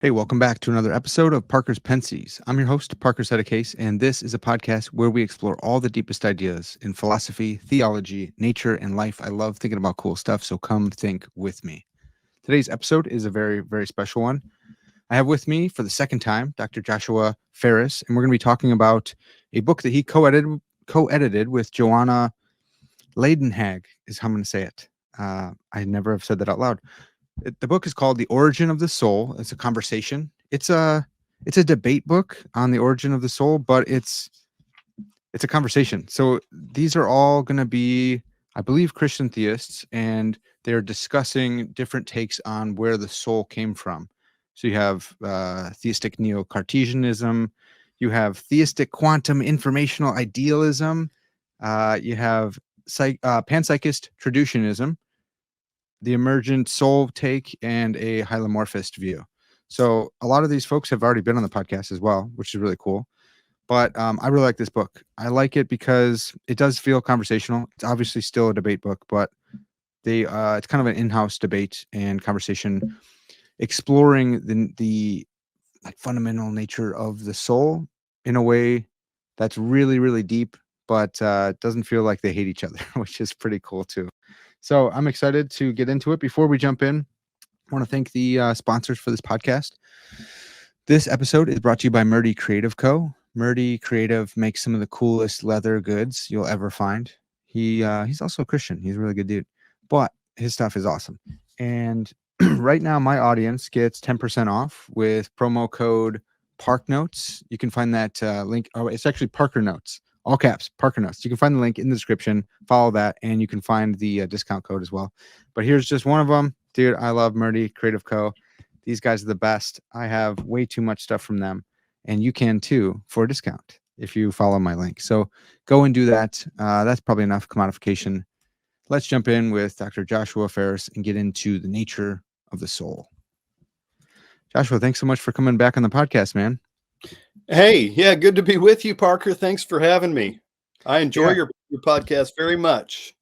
Hey, welcome back to another episode of Parker's Pensées. I'm your host, Parker Sedecase, and this is a podcast where we explore all the deepest ideas in philosophy, theology, nature, and life. I love thinking about cool stuff, so come think with me. Today's episode is a very, very special one. I have with me for the second time Dr. Joshua Farris, and we're going to be talking about a book that he co-edited with Joanna Leidenhag, is how I'm going to say it. I never have said that out loud. The book is called The Origin of the Soul. It's a conversation. It's a debate book on the origin of the soul, but it's a conversation. So these are all going to be, I believe, Christian theists, and they're discussing different takes on where the soul came from. So you have theistic neo-Cartesianism, you have theistic quantum informational idealism, you have panpsychist traducianism, the emergent soul take, and a hylomorphist view. So a lot of these folks have already been on the podcast as well, which is really cool. But I really like this book. I like it because it does feel conversational. It's obviously still a debate book, but it's kind of an in-house debate and conversation exploring the like fundamental nature of the soul in a way that's really, really deep, but doesn't feel like they hate each other, which is pretty cool too. So I'm excited to get into it. Before we jump in, I want to thank the sponsors for this podcast. This episode is brought to you by Murdy Creative Co. Murdy Creative makes some of the coolest leather goods you'll ever find. He's also a Christian. He's a really good dude, but his stuff is awesome. And right now, my audience gets 10% off with promo code Park Notes. You can find that link. Oh, it's actually Parker Notes, all caps, Parker Notes. You can find the link in the description. Follow that, and you can find the discount code as well. But here's just one of them, dude. I love Murdy Creative Co. These guys are the best. I have way too much stuff from them, and you can too for a discount if you follow my link. So go and do that. That's probably enough commodification. Let's jump in with Dr. Joshua Farris and get into the nature of the soul. Joshua, thanks so much for coming back on the podcast, man. Hey, yeah, good to be with you, Parker. Thanks for having me. I enjoy your podcast very much.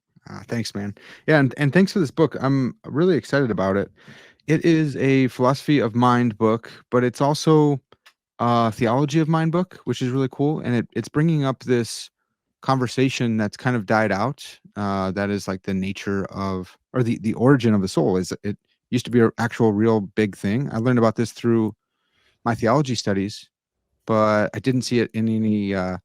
Thanks, man. Yeah, and thanks for this book. I'm really excited about it. It is a philosophy of mind book, but it's also a theology of mind book, which is really cool. And it's bringing up this conversation that's kind of died out. That is like the nature of, or the origin of the soul. Is it used to be an actual real big thing. I learned about this through my theology studies, but I didn't see it in any. I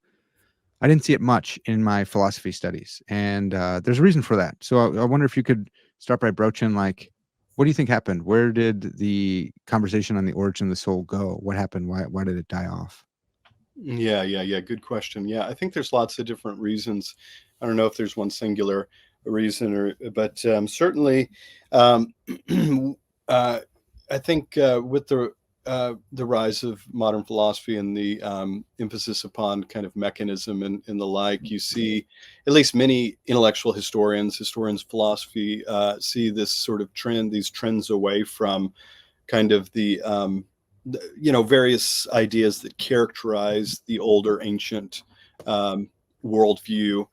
didn't see it much in my philosophy studies, and there's a reason for that. So I wonder if you could start by broaching, like, what do you think happened? Where did the conversation on the origin of the soul go? What happened? Why did it die off? Yeah. Good question. Yeah, I think there's lots of different reasons. I don't know if there's one singular reason, but certainly, um, I think with the rise of modern philosophy and the emphasis upon kind of mechanism and the like, you see at least many intellectual historians of philosophy see this sort of trend, these trends away from kind of the various ideas that characterize the older ancient worldview,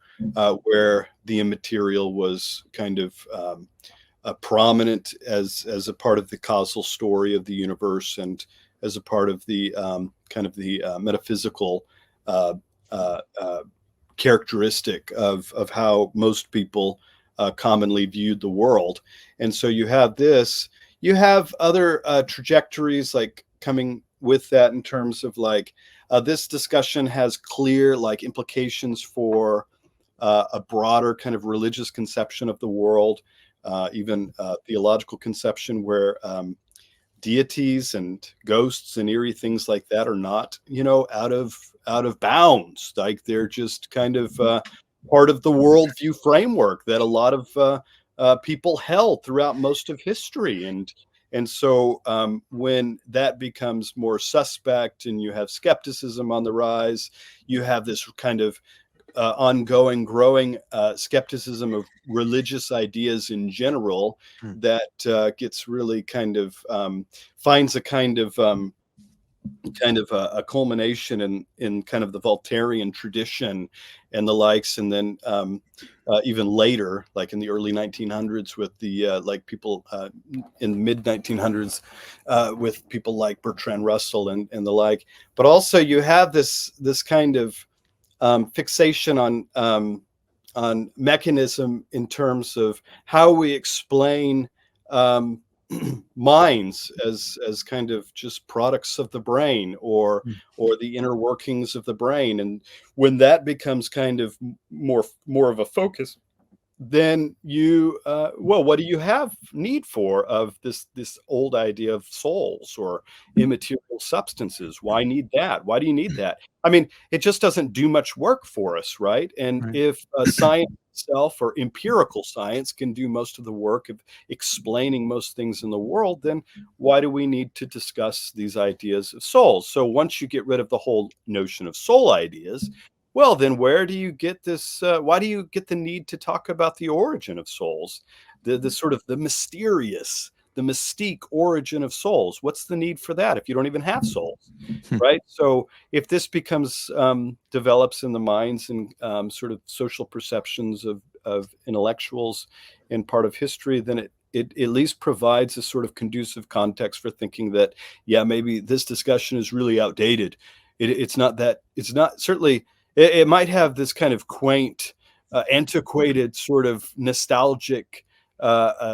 where the immaterial was kind of prominent as a part of the causal story of the universe and as a part of the kind of the metaphysical uh, characteristic of how most people commonly viewed the world. And so you have this, you have other trajectories like coming with that in terms of like this discussion has clear like implications for a broader kind of religious conception of the world, even theological conception where deities and ghosts and eerie things like that are not, out of bounds. Like they're just kind of part of the worldview framework that a lot of people held throughout most of history. And so when that becomes more suspect and you have skepticism on the rise, you have this kind of ongoing, growing skepticism of religious ideas in general that gets really kind of finds a kind of kind of a culmination in kind of the Voltairean tradition and the likes, and then even later, like in the early 1900s, with the like people in the mid 1900s, with people like Bertrand Russell and the like. But also you have this kind of fixation on mechanism in terms of how we explain um, minds as kind of just products of the brain, or the inner workings of the brain. And when that becomes kind of more of a focus, then you well, what do you have need for of this old idea of souls or immaterial substances? Why need that? Why do you need that? I mean, it just doesn't do much work for us, right? And Right. if science itself, or empirical science, can do most of the work of explaining most things in the world, then why do we need to discuss these ideas of souls? So once you get rid of the whole notion of soul ideas, well, then where do you get this? Why do you get the need to talk about the origin of souls, the sort of the mysterious, the mystique origin of souls? What's the need for that if you don't even have souls, right? So if this becomes develops in the minds and sort of social perceptions of intellectuals and part of history, then it at least provides a sort of conducive context for thinking that, yeah, maybe this discussion is really outdated. It's not that, it's not certainly, it might have this kind of quaint, antiquated, sort of nostalgic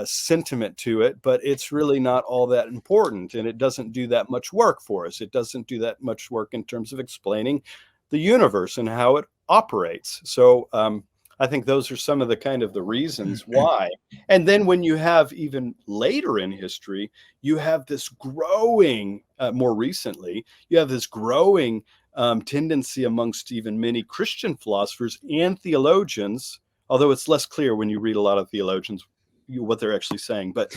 sentiment to it, but it's really not all that important, and it doesn't do that much work for us. It doesn't do that much work in terms of explaining the universe and how it operates. So I think those are some of the kind of the reasons why. And then when you have even later in history, you have this growing, more recently, you have this growing tendency amongst even many Christian philosophers and theologians, although it's less clear when you read a lot of theologians what they're actually saying. But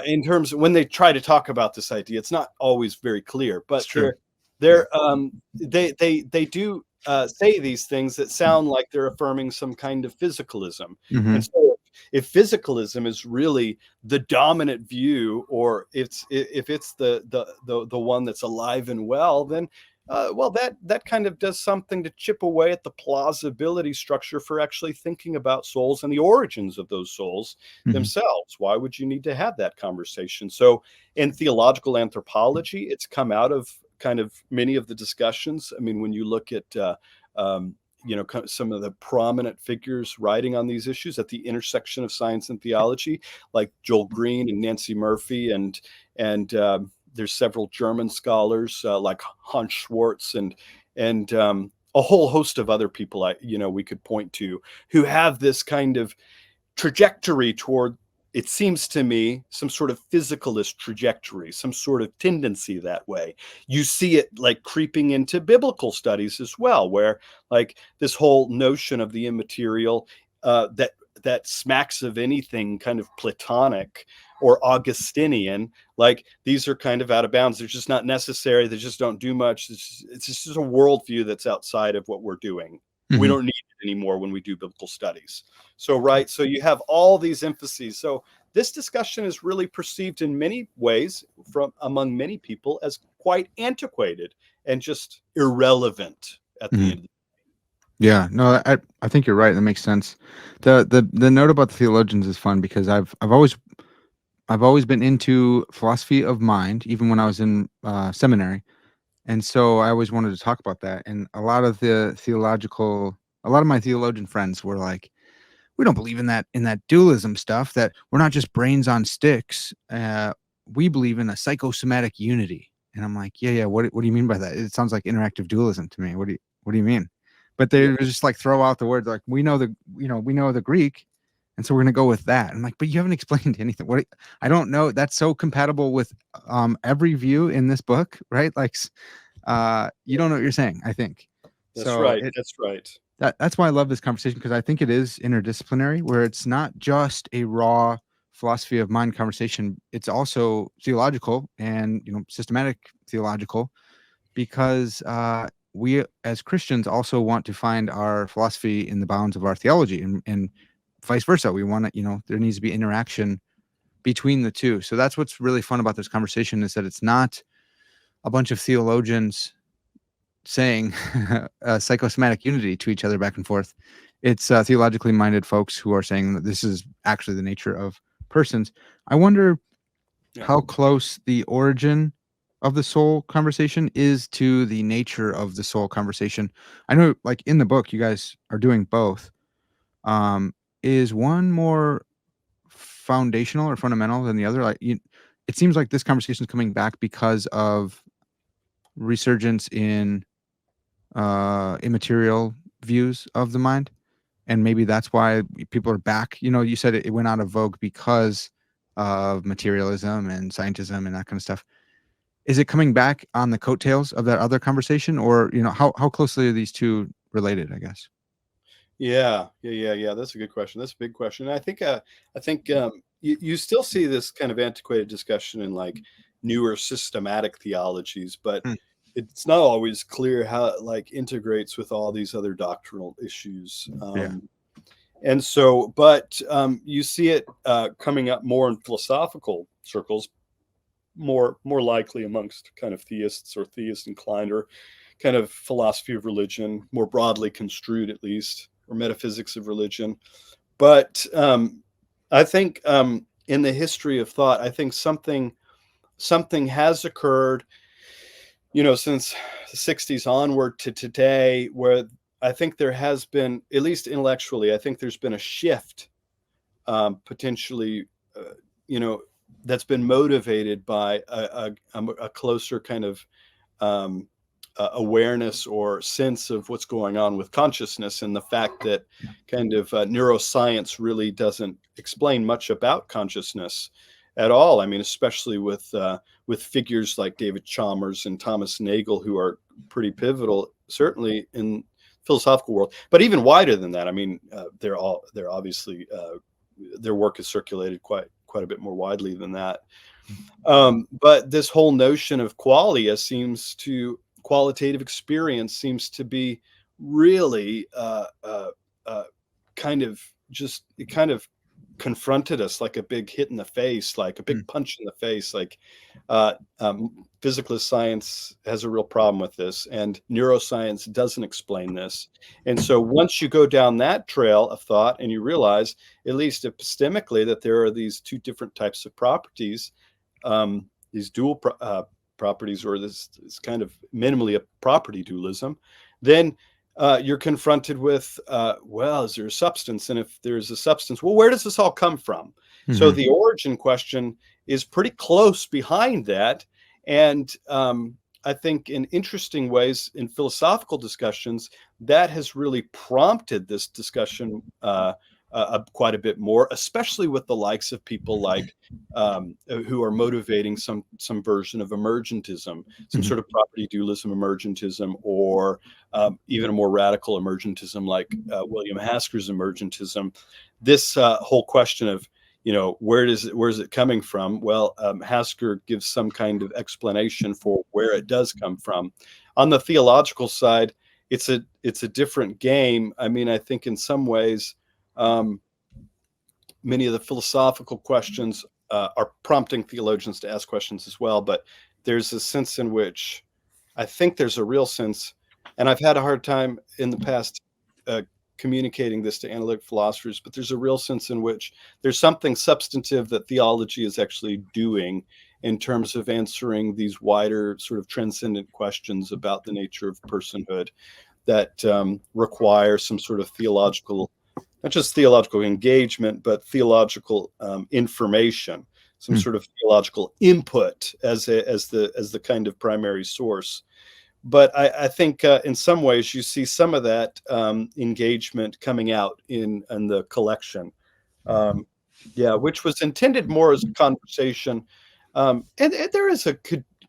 in terms of when they try to talk about this idea, it's not always very clear. It's But true. they do say these things that sound like they're affirming some kind of physicalism. Hmm. And so if physicalism is really the dominant view, or if it's the one that's alive and well, then well, that kind of does something to chip away at the plausibility structure for actually thinking about souls and the origins of those souls Hmm. themselves. Why would you need to have that conversation? So in theological anthropology, it's come out of kind of many of the discussions. I mean, when you look at some of the prominent figures writing on these issues at the intersection of science and theology, like Joel Green and Nancy Murphy, and there's several German scholars like Hans Schwartz, and a whole host of other people we could point to, who have this kind of trajectory toward, it seems to me, some sort of physicalist trajectory, some sort of tendency that way. You see it like creeping into biblical studies as well, where like this whole notion of the immaterial, that smacks of anything kind of Platonic or Augustinian, like these are kind of out of bounds. They're just not necessary. They just don't do much. It's just a worldview that's outside of what we're doing. We Hmm. don't need it anymore when we do biblical studies. So, right. So you have all these emphases. So this discussion is really perceived in many ways from among many people as quite antiquated and just irrelevant at the Hmm. end of Yeah, no, I think you're right. That makes sense. The note about the theologians is fun because I've always been into philosophy of mind, even when I was in seminary, and so I always wanted to talk about that. And a lot of my theologian friends were like, "We don't believe in that dualism stuff. That we're not just brains on sticks. We believe in a psychosomatic unity." And I'm like, "Yeah, yeah. What do you mean by that? It sounds like interactive dualism to me. What do you mean?" But they it. were just like throw out the word like we know the Greek, and so we're gonna go with that. I'm like, but you haven't explained anything. I don't know. That's so compatible with every view in this book, right? Like, you don't know what you're saying. I think That's so. right. That's right. That's why I love this conversation because I think it is interdisciplinary, where it's not just a raw philosophy of mind conversation. It's also theological and systematic theological because we as Christians also want to find our philosophy in the bounds of our theology, and vice versa. We want to, there needs to be interaction between the two. So that's what's really fun about this conversation is that it's not a bunch of theologians saying psychosomatic unity to each other back and forth. It's theologically minded folks who are saying that this is actually the nature of persons. I wonder how close the origin of the soul conversation is to the nature of the soul conversation. I know, like in the book, you guys are doing both. Is one more foundational or fundamental than the other? It seems like this conversation is coming back because of resurgence in immaterial views of the mind, and maybe that's why people are back. You said it went out of vogue because of materialism and scientism and that kind of stuff. Is it coming back on the coattails of that other conversation, or how closely are these two related, I guess? Yeah. That's a good question. That's a big question. And I think you still see this kind of antiquated discussion in like newer systematic theologies, but Hmm. it's not always clear how it like integrates with all these other doctrinal issues. Yeah. And so, but you see it coming up more in philosophical circles, more likely amongst kind of theists or theist inclined, or kind of philosophy of religion, more broadly construed at least, or metaphysics of religion. But I think in the history of thought, I think something has occurred, since the 60s onward to today, where I think there has been, at least intellectually, I think there's been a shift, potentially, that's been motivated by a closer kind of awareness or sense of what's going on with consciousness, and the fact that kind of neuroscience really doesn't explain much about consciousness at all. I mean, especially with figures like David Chalmers and Thomas Nagel, who are pretty pivotal, certainly in philosophical world, but even wider than that. I mean, they're obviously their work is circulated quite a bit more widely than that. But this whole notion of qualitative experience seems to be really kind of confronted us like a big hit in the face, like a big punch in the face. Like physicalist science has a real problem with this, and neuroscience doesn't explain this. And so once you go down that trail of thought and you realize, at least epistemically, that there are these two different types of properties, these dual properties, or this kind of minimally a property dualism, then you're confronted with, well, is there a substance? And if there's a substance, well, where does this all come from? Mm-hmm. So the origin question is pretty close behind that. And I think in interesting ways, in philosophical discussions, that has really prompted this discussion quite a bit more, especially with the likes of people like who are motivating some version of emergentism, some sort of property dualism emergentism, or even a more radical emergentism like William Hasker's emergentism. This whole question of, where is it coming from? Well, Hasker gives some kind of explanation for where it does come from. On the theological side, it's a different game. I mean, I think in some ways, many of the philosophical questions are prompting theologians to ask questions as well. But there's a sense in which I think there's a real sense, and I've had a hard time in the past communicating this to analytic philosophers, but there's a real sense in which there's something substantive that theology is actually doing in terms of answering these wider sort of transcendent questions about the nature of personhood that require some sort of theological, not just theological engagement, but theological information, some sort of theological input as the kind of primary source. But I think in some ways you see some of that engagement coming out in the collection, which was intended more as a conversation, and there is a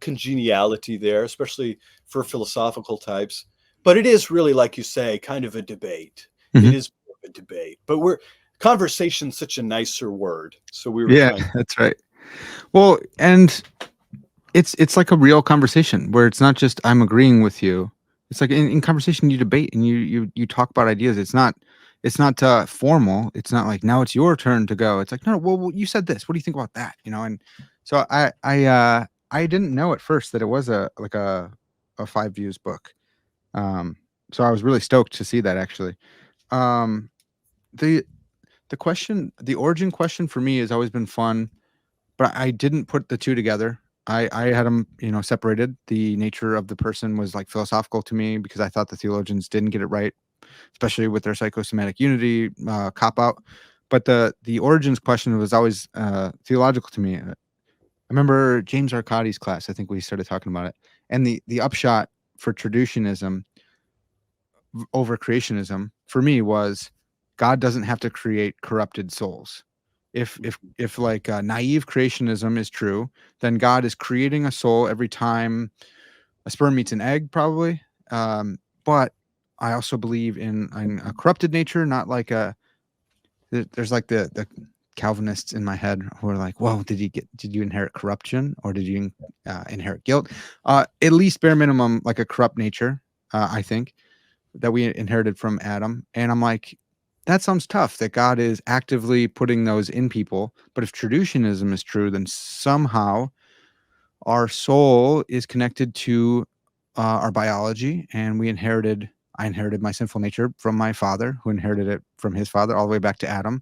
congeniality there, especially for philosophical types. But it is really, like you say, kind of a debate. Mm-hmm. It is a debate, but conversation's such a nicer word. So we were trying. That's right. Well, and it's like a real conversation where it's not just I'm agreeing with you. It's like in conversation you debate and you talk about ideas. It's not formal. It's not like now it's your turn to go. It's like, no, well, you said this. What do you think about that? And so I didn't know at first that it was a five views book. Um, so I was really stoked to see that actually. Um, the the origin question for me has always been fun, but I didn't put the two together. I had them, separated. The nature of the person was like philosophical to me because I thought the theologians didn't get it right, especially with their psychosomatic unity cop out. But the origins question was always theological to me. I remember James Arcadi's class. I think we started talking about it, and the upshot for traducianism over creationism for me was God doesn't have to create corrupted souls. If like naive creationism is true, then God is creating a soul every time a sperm meets an egg, probably. But I also believe in a corrupted nature, not like there's like the Calvinists in my head who are like, well, did you inherit corruption or did you inherit guilt? At least bare minimum, like a corrupt nature, I think that we inherited from Adam. And I'm like, that sounds tough that God is actively putting those in people. But if traducianism is true, then somehow our soul is connected to our biology, and I inherited my sinful nature from my father, who inherited it from his father, all the way back to Adam.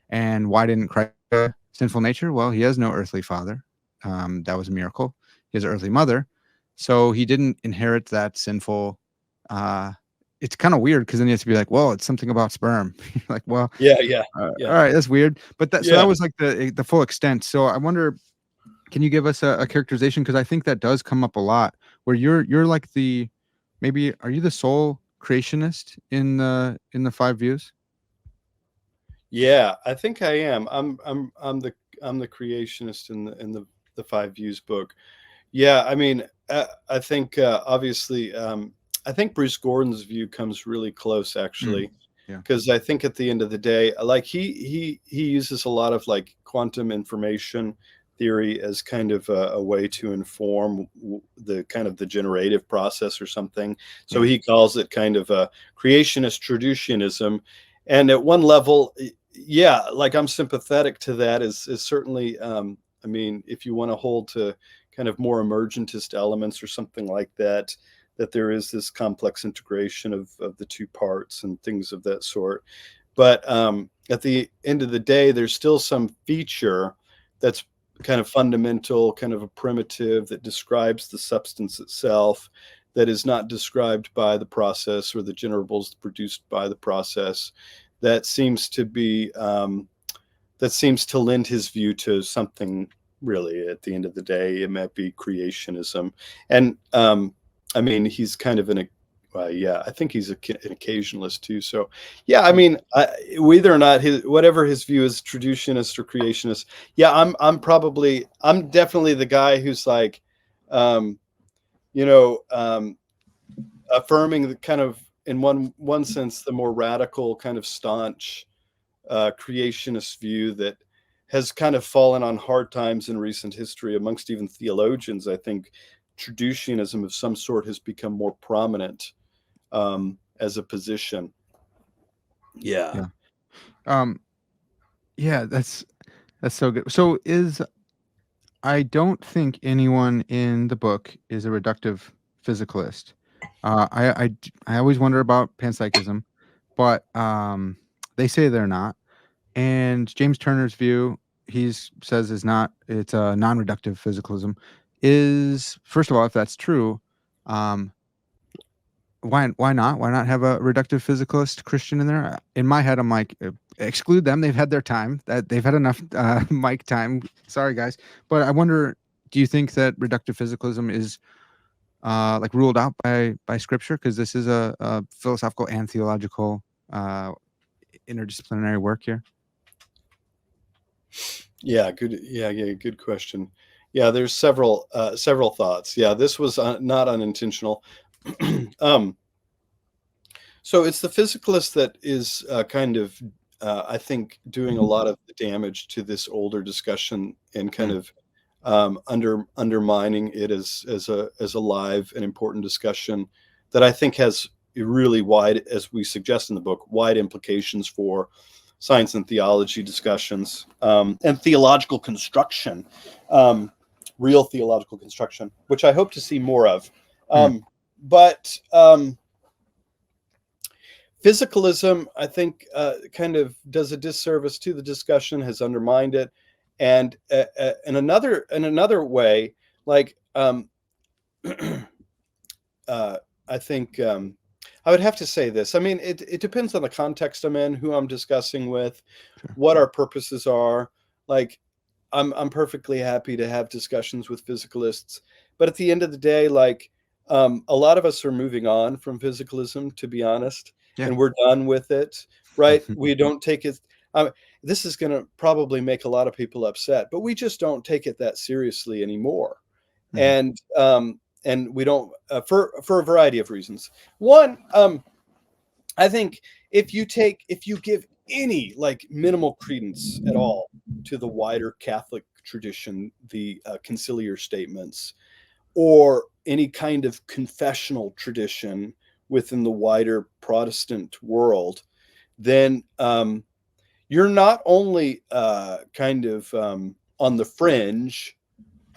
And why didn't Christ have a sinful nature? Well, he has no earthly father. That was a miracle. He has an earthly mother. So he didn't inherit that sinful. Uh, it's kind of weird because then you have to be like, well, it's something about sperm. Like, well, Yeah, yeah, yeah, all right, that's weird. But so that yeah. was like the full extent. So I wonder, can you give us a characterization? Because I think that does come up a lot. Where you're like maybe are you the sole creationist in the five views? Yeah, I think I am. I'm the creationist in the Five Views book. Yeah, I mean, I think obviously, I think Bruce Gordon's view comes really close Mm, actually, yeah. because I think at the end of the day, like he uses a lot of like quantum information theory as kind of a way to inform the kind of the generative process or something. So Yeah. he calls it kind of a creationist traducianism, and at one level, yeah, like I'm sympathetic to that. Is certainly, I mean, if you want to hold to kind of more emergentist elements or something like that, that there is this complex integration of the two parts and things of that sort. But at the end of the day, there's still some feature that's kind of fundamental, kind of a primitive that describes the substance itself, that is not described by the process or the generables produced by the process. That seems to be that seems to lend his view to something really at the end of the day. It might be creationism. And I mean, he's kind of yeah, I think he's an occasionalist too. So yeah, I Yeah. mean, whether or not whatever his view is, traducianist or creationist, yeah, I'm definitely the guy who's like, um, you know, affirming the kind of, in one sense, the more radical kind of staunch creationist view that has kind of fallen on hard times in recent history amongst even theologians. I think traducianism of some sort has become more prominent as a position. Yeah. Yeah. Um, yeah, that's so good. So I don't think anyone in the book is a reductive physicalist. I always wonder about panpsychism, but they say they're not. And James Turner's view, says is not. It's a non-reductive physicalism. Is first of all, if that's true, um, why not? Why not have a reductive physicalist Christian in there? In my head, I'm like, exclude them. They've had their time. That they've had enough mic time. Sorry, guys. But I wonder, do you think that reductive physicalism is like ruled out by Scripture? Because this is a philosophical and theological uh, interdisciplinary work here. Yeah, good. Yeah, yeah, good question. Yeah, there's several thoughts. Yeah, this was not unintentional. um, so it's the physicalist that is kind of, I think, doing a lot of the damage to this older discussion and kind Mm, of undermining it as a live and important discussion that I think has really wide, as we suggest in the book, wide implications for science and theology discussions and theological construction. Um, real theological construction, which I hope to see more of. Mm. But physicalism, I think, kind of does a disservice to the discussion, has undermined it, and in another way, like I think I would have to say this. I mean, it depends on the context I'm in, who I'm discussing with, Sure. what our purposes are. Like, I'm perfectly happy to have discussions with physicalists, but at the end of the day, like, a lot of us are moving on from physicalism, to be honest, Yeah. and we're done with it, right? We don't take it. Um, this is going to probably make a lot of people upset, but we just don't take it that seriously anymore, Mhm. and we don't for a variety of reasons. One, I think if you give any like minimal credence at all to the wider Catholic tradition, the conciliar statements, or any kind of confessional tradition within the wider Protestant world, then you're not only kind of on the fringe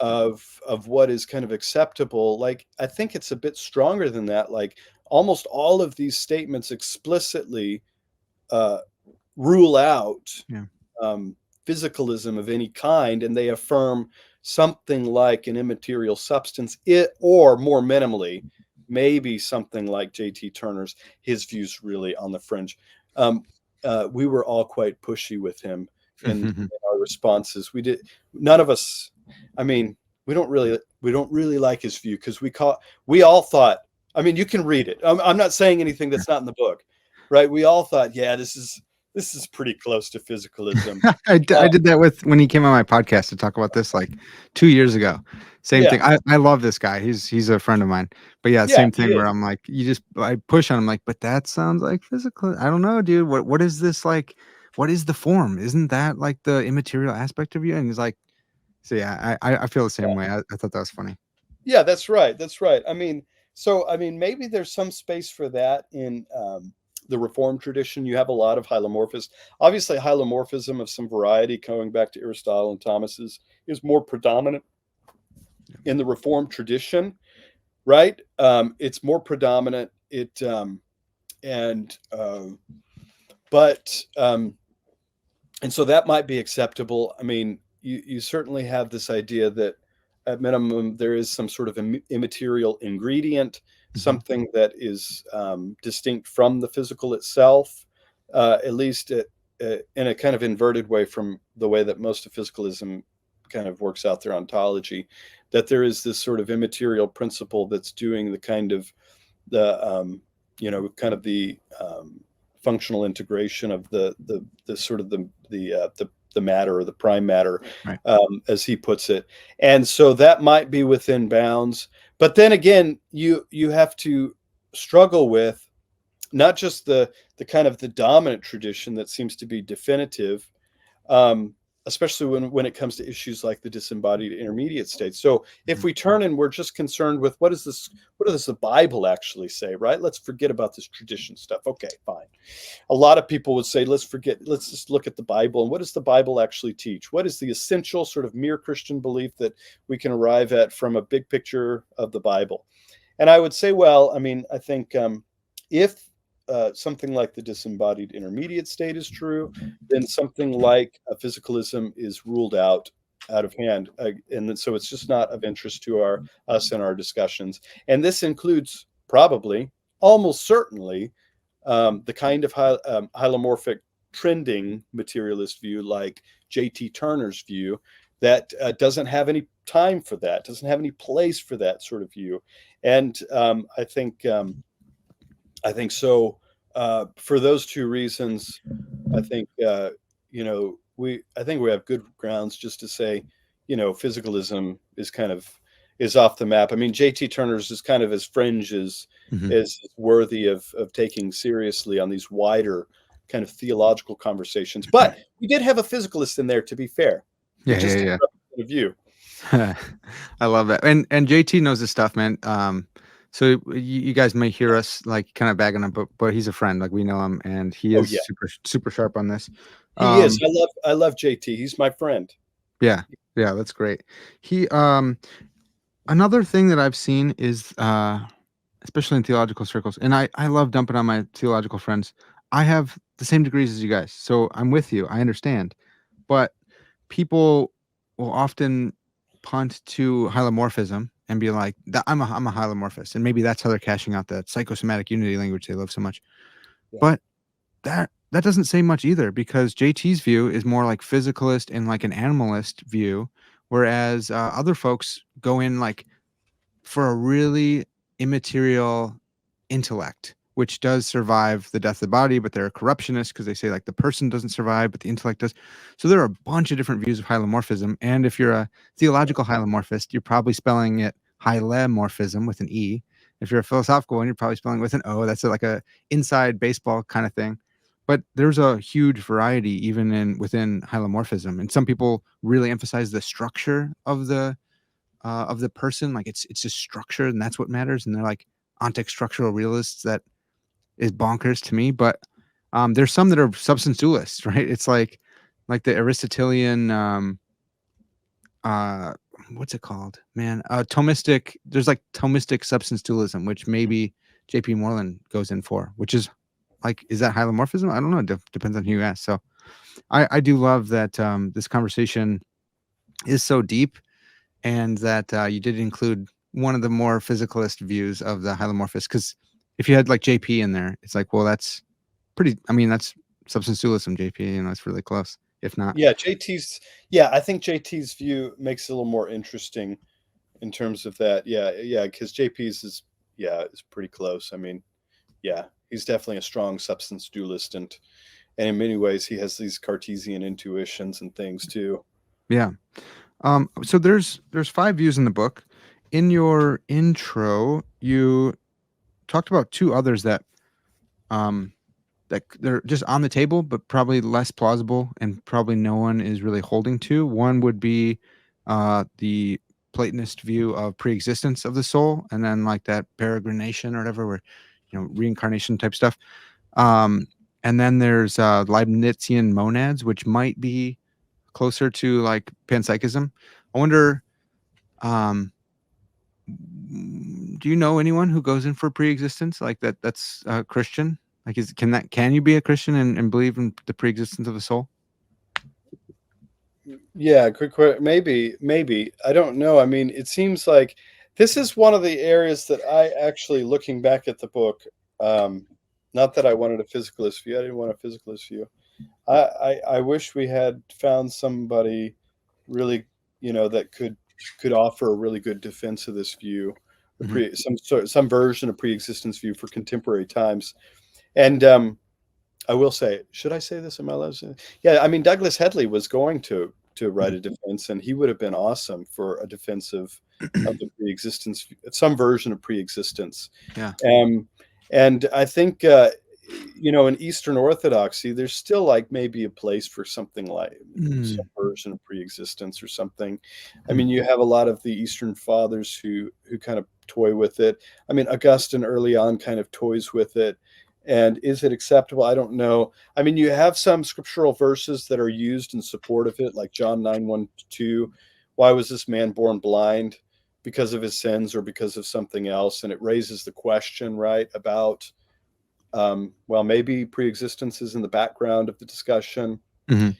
of what is kind of acceptable. Like, I think it's a bit stronger than that. Like, almost all of these statements explicitly uh, rule out Yeah. physicalism of any kind, and they affirm something like an immaterial substance, or more minimally, maybe something like J.T. Turner's. His views really on the fringe. We were all quite pushy with him in our responses. None of us. I mean, we don't really like his view, because we all thought. I mean, you can read it. I'm not saying anything that's not in the book, right? We all thought, yeah, this is pretty close to physicalism. I did that with when he came on my podcast to talk about this like 2 years ago. Same Yeah, thing. I love this guy. He's a friend of mine. But yeah, yeah, same he thing where is. I'm like, I push on him like, but that sounds like physical. I don't know, dude. What is this like? What is the form? Isn't that like the immaterial aspect of you? And he's like, so yeah, I feel the same way. I thought that was funny. Yeah, that's right. That's right. I mean, maybe there's some space for that in the Reformed tradition. You have a lot of hylomorphism. Obviously, hylomorphism of some variety, going back to Aristotle and Thomas, is more predominant in the Reformed tradition, right? It's more predominant. It and but and so that might be acceptable. I mean, you certainly have this idea that at minimum there is some sort of immaterial ingredient, Mhm. something that is distinct from the physical itself, at least in a kind of inverted way from the way that most of physicalism kind of works out their ontology, that there is this sort of immaterial principle that's doing the kind of kind of the functional integration of the sort of the matter, or the prime matter, Right. as he puts it. And so that might be within bounds, but then again, you have to struggle with not just the kind of the dominant tradition that seems to be definitive, um, especially when it comes to issues like the disembodied intermediate state. So if Mhm. we turn and we're just concerned with what does the Bible actually say, right? Let's forget about this tradition stuff. Okay, fine. A lot of people would say, let's just look at the Bible, and what does the Bible actually teach? What is the essential sort of mere Christian belief that we can arrive at from a big picture of the Bible? And I would say, well, I mean, I think if something like the disembodied intermediate state is true, then something like a physicalism is ruled out of hand, and then, so it's just not of interest to us in our discussions. And this includes probably, almost certainly, the kind of hylomorphic trending materialist view, like J.T. Turner's view, that doesn't have any time for that, doesn't have any place for that sort of view. And I think so. For those two reasons, I think I think we have good grounds just to say, physicalism is off the map. I mean, J.T. Turner's is kind of as fringe Mhm. as worthy of taking seriously on these wider kind of theological conversations. But we did have a physicalist in there, to be fair. He Yeah, just had yeah, a view. yeah. I love that. And JT knows his stuff, man. So you guys may hear us like kind of bagging him, but he's a friend. Like we know him, and he Oh is yeah, super sharp on this. he is. Um, I love JT. He's my friend. yeah, Yeah, that's great. He another thing that I've seen is especially in theological circles, and I love dumping on my theological friends. I have the same degrees as you guys, so I'm with you. I understand, but people will often punt to hylomorphism and be like, I'm a hylomorphist," and maybe that's how they're cashing out that psychosomatic unity language they love so much. Yeah. But that doesn't say much either, because JT's view is more like physicalist and like an animalist view, whereas other folks go in like for a really immaterial intellect, which does survive the death of the body, but they're corruptionists because they say like the person doesn't survive, but the intellect does. So there are a bunch of different views of hylomorphism. And if you're a theological hylomorphist, you're probably spelling it hylemorphism with an E. If you're a philosophical one, you're probably spelling it with an O. That's like a inside baseball kind of thing. But there's a huge variety even within hylomorphism. And some people really emphasize the structure of the person, like it's just structure and that's what matters, and they're like ontic structural realists. That is bonkers to me. But there's some that are substance dualists, right? It's like the Aristotelian uh what's it called, man? Thomistic. There's like Thomistic substance dualism, which maybe JP Moreland goes in for, which is like, is that hylomorphism? I don't know. Depends on who you ask. So I do love that this conversation is so deep, and that you did include one of the more physicalist views of the hylomorphist. Because if you had like JP in there, it's like, well, that's pretty. I mean, that's substance dualism. JP, it's really close. If not, Yeah, JT's. Yeah, I think JT's view makes it a little more interesting in terms of that. Yeah, yeah, because JP's is pretty close. I mean, yeah, he's definitely a strong substance dualist, and in many ways he has these Cartesian intuitions and things too. yeah. So there's 5 views in the book. In your intro, you talked about 2 others um that they're just on the table, but probably less plausible, and probably no one is really holding to. One would be the Platonist view of preexistence of the soul, and then like that peregrination or whatever, where reincarnation type stuff. And then there's Leibnizian monads, which might be closer to like panpsychism. I wonder, um, do you know anyone who goes in for pre-existence like that? That's Christian. Like, can you be a Christian and believe in the pre-existence of the soul? Yeah, maybe. I don't know. I mean, it seems like this is one of the areas that I actually, looking back at the book, um, not that I wanted a physicalist view. I didn't want a physicalist view. I wish we had found somebody really, that could offer a really good defense of this view, Hmm. some version of pre-existence view for contemporary times. And I will say, should I say this in my life? Yeah, I mean, Douglas Headley was going to write a defense, and he would have been awesome for a defense of the pre-existence, some version of pre-existence. Yeah. And I think in Eastern Orthodoxy, there's still like maybe a place for something like Mm. some version of pre-existence or something. I Mm. mean, you have a lot of the Eastern fathers who kind of toy with it. I mean, Augustine early on kind of toys with it. And is it acceptable? I don't know. I mean, you have some scriptural verses that are used in support of it, like John 9:1-2. Why was this man born blind? Because of his sins or because of something else? And it raises the question, right, about well, maybe pre-existence is in the background of the discussion. Hmm.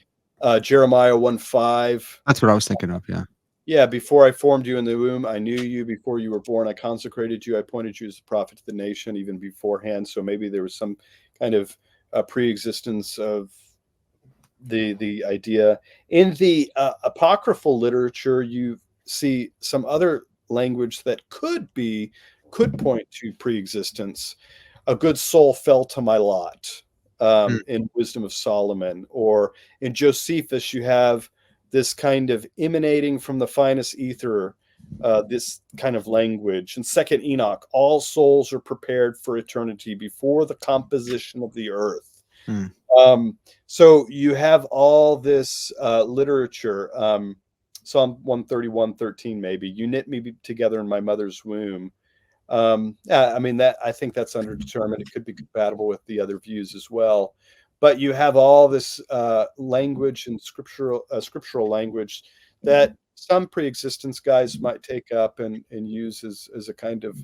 Jeremiah 1:5. That's what I was thinking of. Yeah. Yeah, before I formed you in the womb, I knew you. Before you were born, I consecrated you. I appointed you as a prophet to the nation, even beforehand. So maybe there was some kind of pre-existence of the idea. In the apocryphal literature, you see some other language that could point to pre-existence. A good soul fell to my lot, Mm. in Wisdom of Solomon, or in Josephus, you have this kind of emanating from the finest ether, this kind of language. In Second Enoch, all souls are prepared for eternity before the composition of the earth. Mm. So you have all this literature. Psalm 131:13, maybe. You knit me together in my mother's womb. Yeah, I mean, that I think that's underdetermined. It could be compatible with the other views as well. But you have all this language and scriptural language that some pre-existence guys might take up and use as a kind of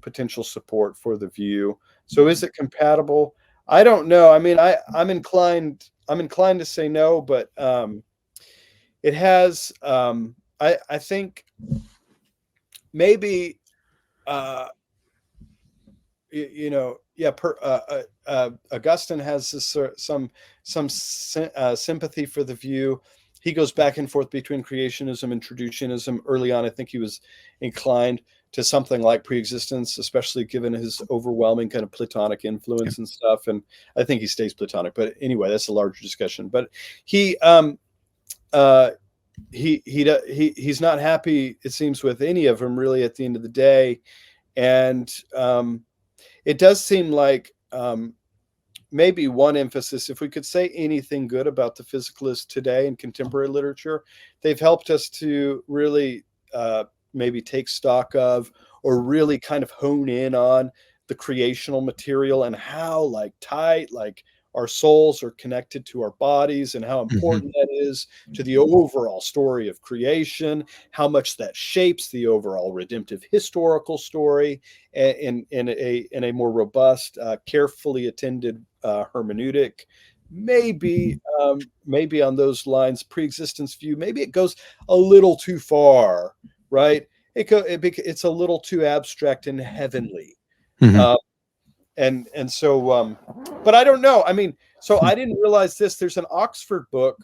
potential support for the view. So is it compatible? I don't know. I mean, I'm inclined to say no, but it has I think maybe yeah, Augustine has this some sympathy for the view. He goes back and forth between creationism and traditionism. Early on, I think he was inclined to something like preexistence, especially given his overwhelming kind of Platonic influence and stuff. And I think he stays Platonic, but anyway, that's a larger discussion. But he he's not happy, it seems, with any of them really at the end of the day. And it does seem like maybe one emphasis, if we could say anything good about the physicalists today in contemporary literature, they've helped us to really maybe take stock of, or really kind of hone in on, the creational material and how like tight, like our souls are connected to our bodies, and how important that is to the overall story of creation, how much that shapes the overall redemptive historical story in a more robust, carefully attended hermeneutic. Maybe on those lines, pre-existence view, maybe it goes a little too far, right? It's a little too abstract and heavenly. Mm-hmm. And so but I don't know. I mean, so I didn't realize this. There's an Oxford book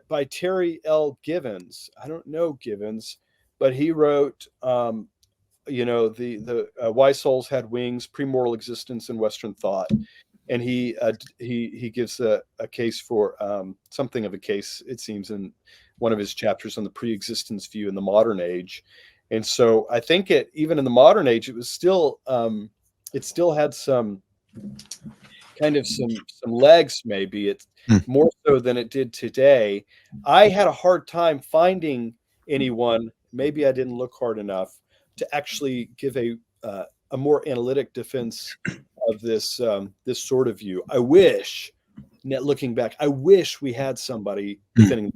by Terry L. Givens. I don't know Givens, but he wrote the Why Souls Had Wings: Premoral Existence in Western Thought. And he gives a case for something of a case, it seems, in one of his chapters on the pre-existence view in the modern age. And so I think even in the modern age, it was still it still had some kind of some legs, maybe. It's more so than it did today. I had a hard time finding anyone, maybe I didn't look hard enough, to actually give a more analytic defense of this this sort of view. I wish, looking back, I wish we had somebody defending.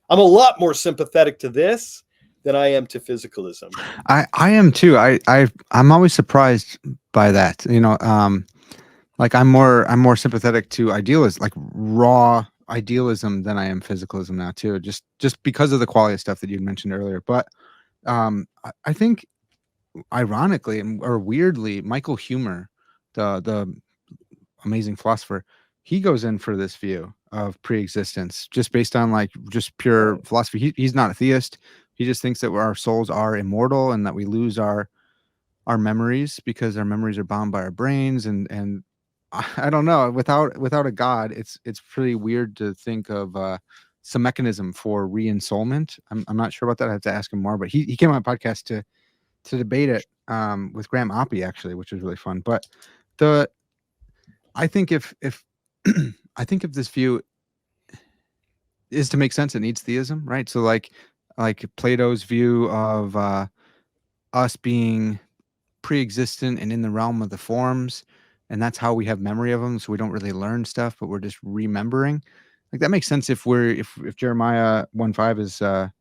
I'm a lot more sympathetic to this than I am to physicalism. I am too. I'm always surprised by that. Like I'm more sympathetic to idealism, like raw idealism, than I am physicalism now too. Just because of the quality of stuff that you mentioned earlier. But I think, ironically or weirdly, Michael Humer, the amazing philosopher, he goes in for this view of pre-existence just based on like just pure philosophy. He's not a theist. He just thinks that our souls are immortal and that we lose our memories because our memories are bound by our brains. And I don't know, without a god, it's pretty weird to think of some mechanism for re-ensoulment. I'm not sure about that. I have to ask him more, but he came on my podcast to debate it with Graham Oppie, actually, which was really fun. But I think if I think if this view is to make sense, it needs theism, right? So like Plato's view of us being pre-existent and in the realm of the forms, and that's how we have memory of them. So we don't really learn stuff, but we're just remembering. Like that makes sense if Jeremiah 1:5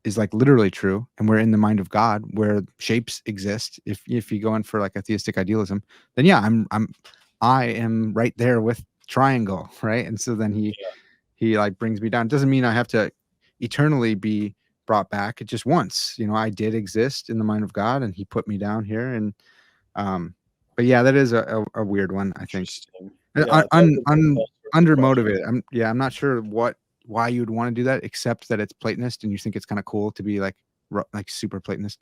is like literally true, and we're in the mind of God where shapes exist. If you go in for like a theistic idealism, then yeah, I am right there with triangle, right? And so then he like brings me down. It doesn't mean I have to eternally be brought back. It just once, I did exist in the mind of God, and he put me down here. And but yeah, that is a weird one, I think. Yeah, Under motivated. I'm not sure why you'd want to do that, except that it's Platonist and you think it's kind of cool to be like super Platonist.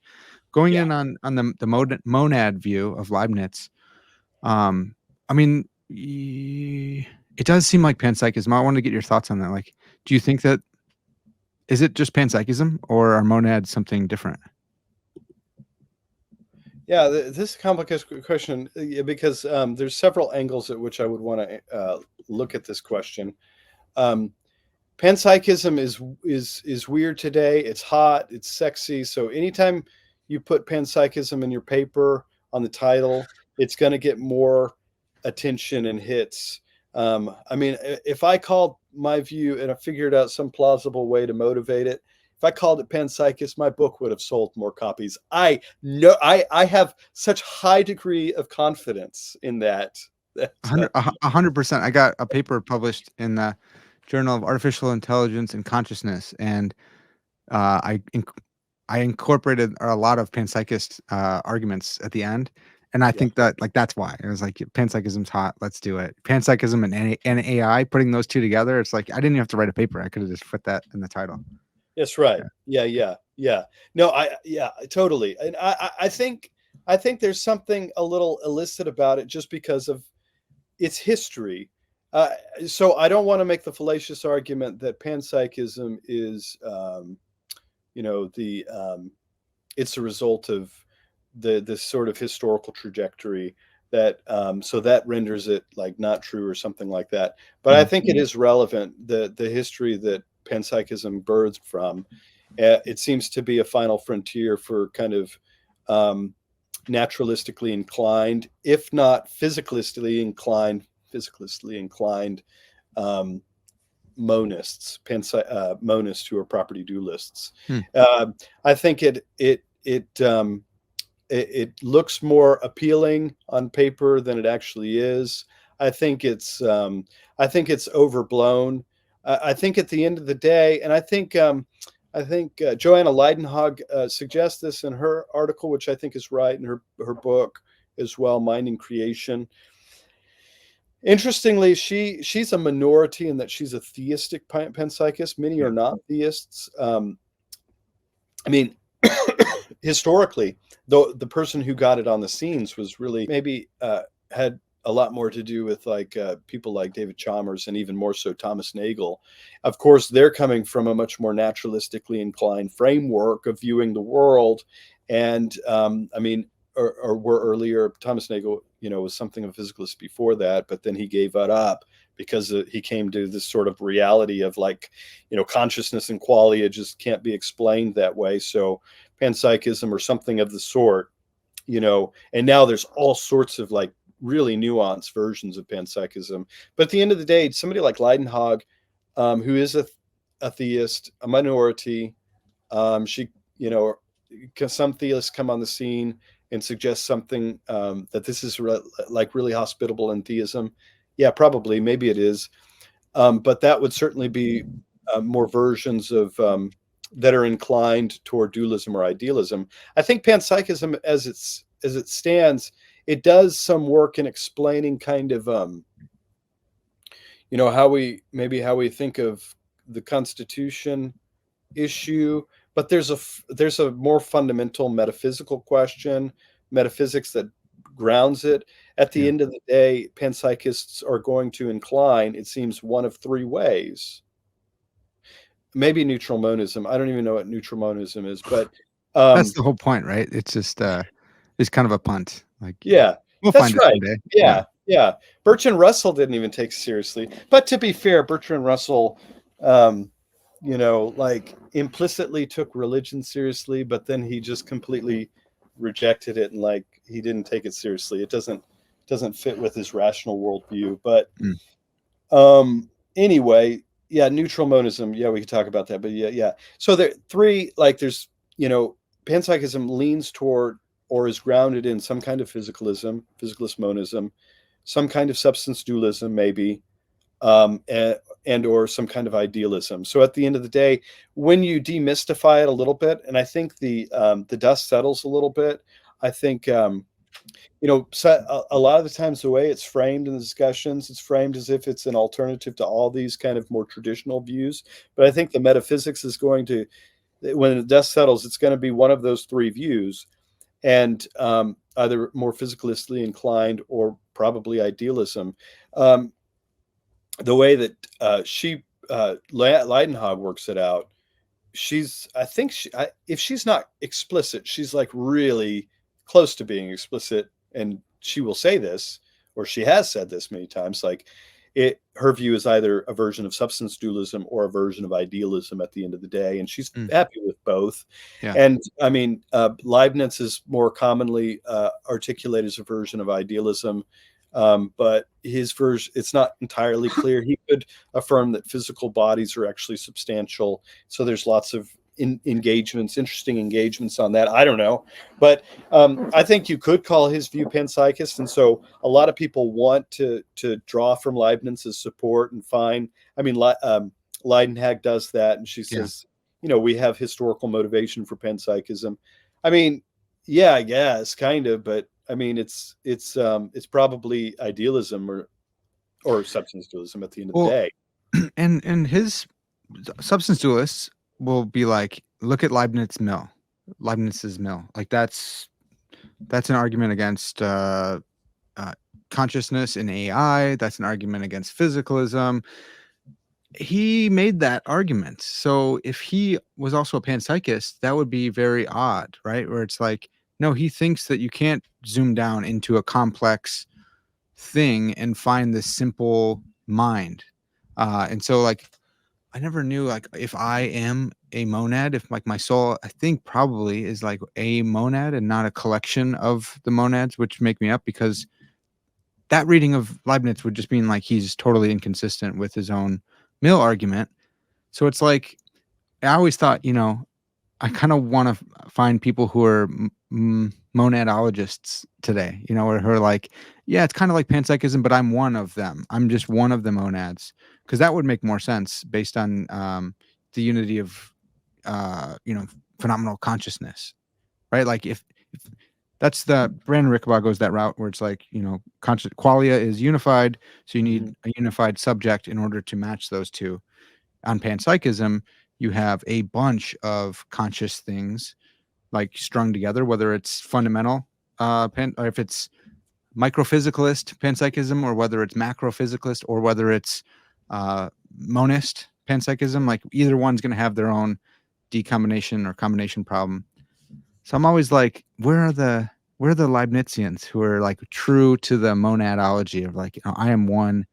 Going in on the monad view of Leibniz. I mean, it does seem like panpsychism. I want to get your thoughts on that. Like, do you think that is it just panpsychism, or are monads something different? Yeah, this is a complicated question because there's several angles at which I would want to look at this question. Panpsychism is weird today. It's hot. It's sexy. So anytime you put panpsychism in your paper on the title, it's going to get more attention and hits. I mean, if I called my view and I figured out some plausible way to motivate it, if I called it panpsychist, my book would have sold more copies. I know I have such high degree of confidence in that. That 100%. I got a paper published in the Journal of Artificial Intelligence and Consciousness, and uh, I inc- I incorporated a lot of panpsychist arguments at the end, and I yeah. think that like that's why it was like panpsychism's hot. Let's do it. Panpsychism and AI, putting those two together. It's like I didn't even have to write a paper. I could have just put that in the title. That's right. Yeah. Yeah. No, totally. And I think there's something a little illicit about it just because of its history. So I don't want to make the fallacious argument that panpsychism is, it's a result of this sort of historical trajectory that so that renders it like not true or something like that. But I think it is relevant, the history that panpsychism birthed from. It seems to be a final frontier for kind of naturalistically inclined, if not physicalistically inclined monists, monists who are property dualists. Hmm. I think it looks more appealing on paper than it actually is. I think it's overblown. I think at the end of the day, and I think Joanna Leidenhog suggests this in her article, which I think is right, in her book as well, Minding Creation. Interestingly, she's a minority in that she's a theistic panpsychist. Many are not theists. I mean, historically, though, the person who got it on the scenes was really maybe had a lot more to do with like people like David Chalmers and even more so Thomas Nagel. Of course, they're coming from a much more naturalistically inclined framework of viewing the world. And I mean, or were earlier, Thomas Nagel, was something of a physicalist before that, but then he gave that up because he came to this sort of reality of like, consciousness and qualia just can't be explained that way. So panpsychism or something of the sort, and now there's all sorts of like really nuanced versions of panpsychism. But at the end of the day, somebody like Leidenhog, who is a theist, a minority, she, some theists come on the scene and suggest something that this is like really hospitable in theism. Yeah, probably, maybe it is. But that would certainly be more versions of that are inclined toward dualism or idealism. I think panpsychism, as it stands, it does some work in explaining kind of how we think of the Constitution issue, but there's a more fundamental metaphysical question, metaphysics, that grounds it. At the end of the day, panpsychists are going to incline, it seems, one of three ways. Maybe neutral monism. I don't even know what neutral monism is, but That's the whole point, right? It's just it's kind of a punt. Like, yeah, we'll that's find it right. someday. Yeah. Bertrand Russell didn't even take it seriously. But to be fair, Bertrand Russell, like implicitly took religion seriously, but then he just completely rejected it, and like he didn't take it seriously. It doesn't fit with his rational worldview. But anyway, yeah, neutral monism. Yeah, we could talk about that. But yeah. So there three, like there's, panpsychism leans toward or is grounded in some kind of physicalism, physicalist monism, some kind of substance dualism, maybe, and or some kind of idealism. So at the end of the day, when you demystify it a little bit, and I think the dust settles a little bit, I think so a lot of the times the way it's framed in the discussions, it's framed as if it's an alternative to all these kind of more traditional views. But I think the metaphysics is going to, when the dust settles, it's going to be one of those three views, and either more physicalistically inclined or probably idealism. The way that Leidenhog works it out, if she's not explicit, she's like really close to being explicit, and she will say this, or she has said this many times, like her view is either a version of substance dualism or a version of idealism at the end of the day, and she's happy with both. Yeah. And I mean, Leibniz is more commonly articulated as a version of idealism, but his version, it's not entirely clear. He could affirm that physical bodies are actually substantial, so there's lots of interesting engagements on that. I don't know, but I think you could call his view panpsychist, and so a lot of people want to draw from Leibniz's support and find. I mean, Leidenhag does that, and she says, we have historical motivation for panpsychism. I mean, yeah, I guess kind of, but I mean, it's probably idealism or substance dualism at the end of the day. And his substance dualists will be like, look at Leibniz's mill. Like that's an argument against consciousness in AI. That's an argument against physicalism. He made that argument. So if he was also a panpsychist, that would be very odd, right? Where it's like, no, he thinks that you can't zoom down into a complex thing and find this simple mind. And so like, I never knew like if I am a monad, if like my soul, I think probably is like a monad and not a collection of the monads, which make me up, because that reading of Leibniz would just mean like he's totally inconsistent with his own mill argument. So it's like, I always thought, I kind of want to find people who are monadologists today, or who are like, yeah, it's kind of like panpsychism, but I'm one of them. I'm just one of the monads, because that would make more sense based on the unity of, phenomenal consciousness, right? Like if that's the Brandon Rickenbach goes that route where it's like, qualia is unified, so you need a unified subject in order to match those two. On panpsychism, you have a bunch of conscious things like strung together, whether it's fundamental or if it's microphysicalist panpsychism, or whether it's macrophysicalist, or whether it's monist panpsychism. Like either one's going to have their own decombination or combination problem. So I'm always like, where are the Leibnizians who are like true to the monadology of like, I am one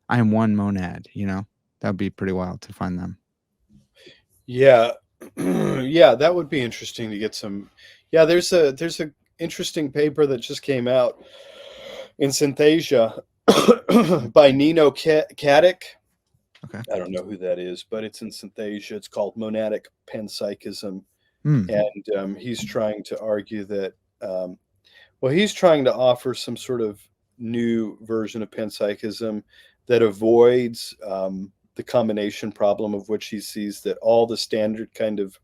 monad, that would be pretty wild to find them. Yeah. Yeah, that would be interesting to get some. Yeah, there's a interesting paper that just came out in Synthesia by Nino Katic. Okay. I don't know who that is, but it's in Synthesia. It's called Monadic Panpsychism. Hmm. And he's trying to argue that, he's trying to offer some sort of new version of panpsychism that avoids the combination problem, of which he sees that all the standard kind of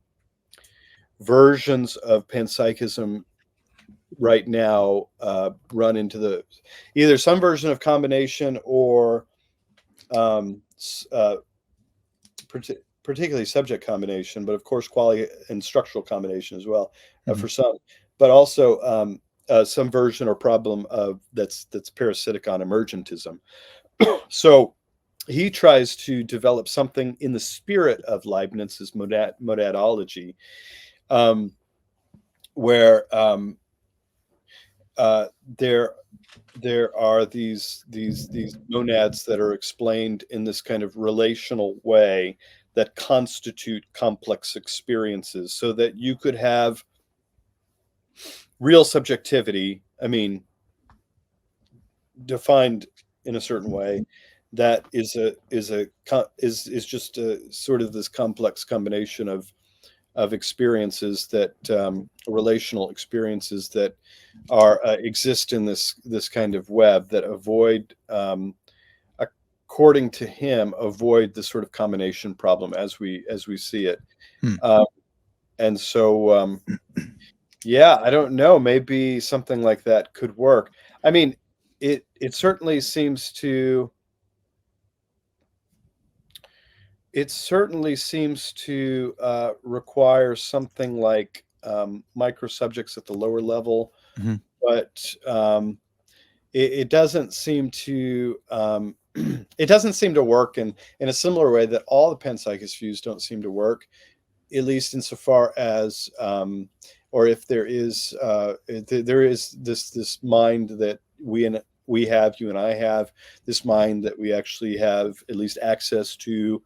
versions of panpsychism right now run into either some version of combination or particularly subject combination, but of course quality and structural combination as well for some, but also some version or problem of that's parasitic on emergentism. So he tries to develop something in the spirit of Leibniz's modadology, where there are these monads that are explained in this kind of relational way that constitute complex experiences, so that you could have real subjectivity, I mean, defined in a certain way, that is just a sort of this complex combination of experiences that relational experiences that are exist in this kind of web that avoid, according to him, avoid the sort of combination problem as we see it. And so yeah, I don't know, maybe something like that could work. I mean, it certainly seems to require something like micro subjects at the lower level, but it doesn't seem to it doesn't seem to work in a similar way that all the panpsychist views don't seem to work, at least insofar as or if there is this mind that we have, you and I have, this mind that we actually have at least access to,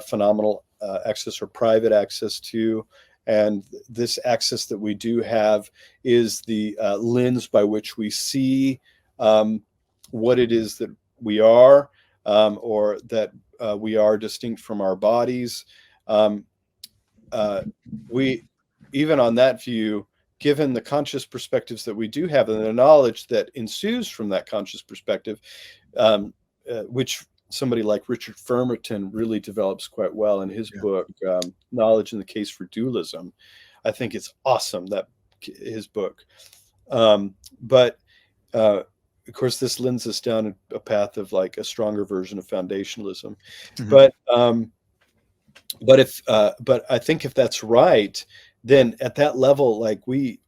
phenomenal access or private access to. And this access that we do have is the lens by which we see what it is that we are, or that we are distinct from our bodies. we, even on that view, given the conscious perspectives that we do have and the knowledge that ensues from that conscious perspective, which somebody like Richard Firmerton really develops quite well in his book, Knowledge in the Case for Dualism. I think it's awesome, that his book. But of course, this lends us down a path of like a stronger version of foundationalism. But I think if that's right, then at that level, like we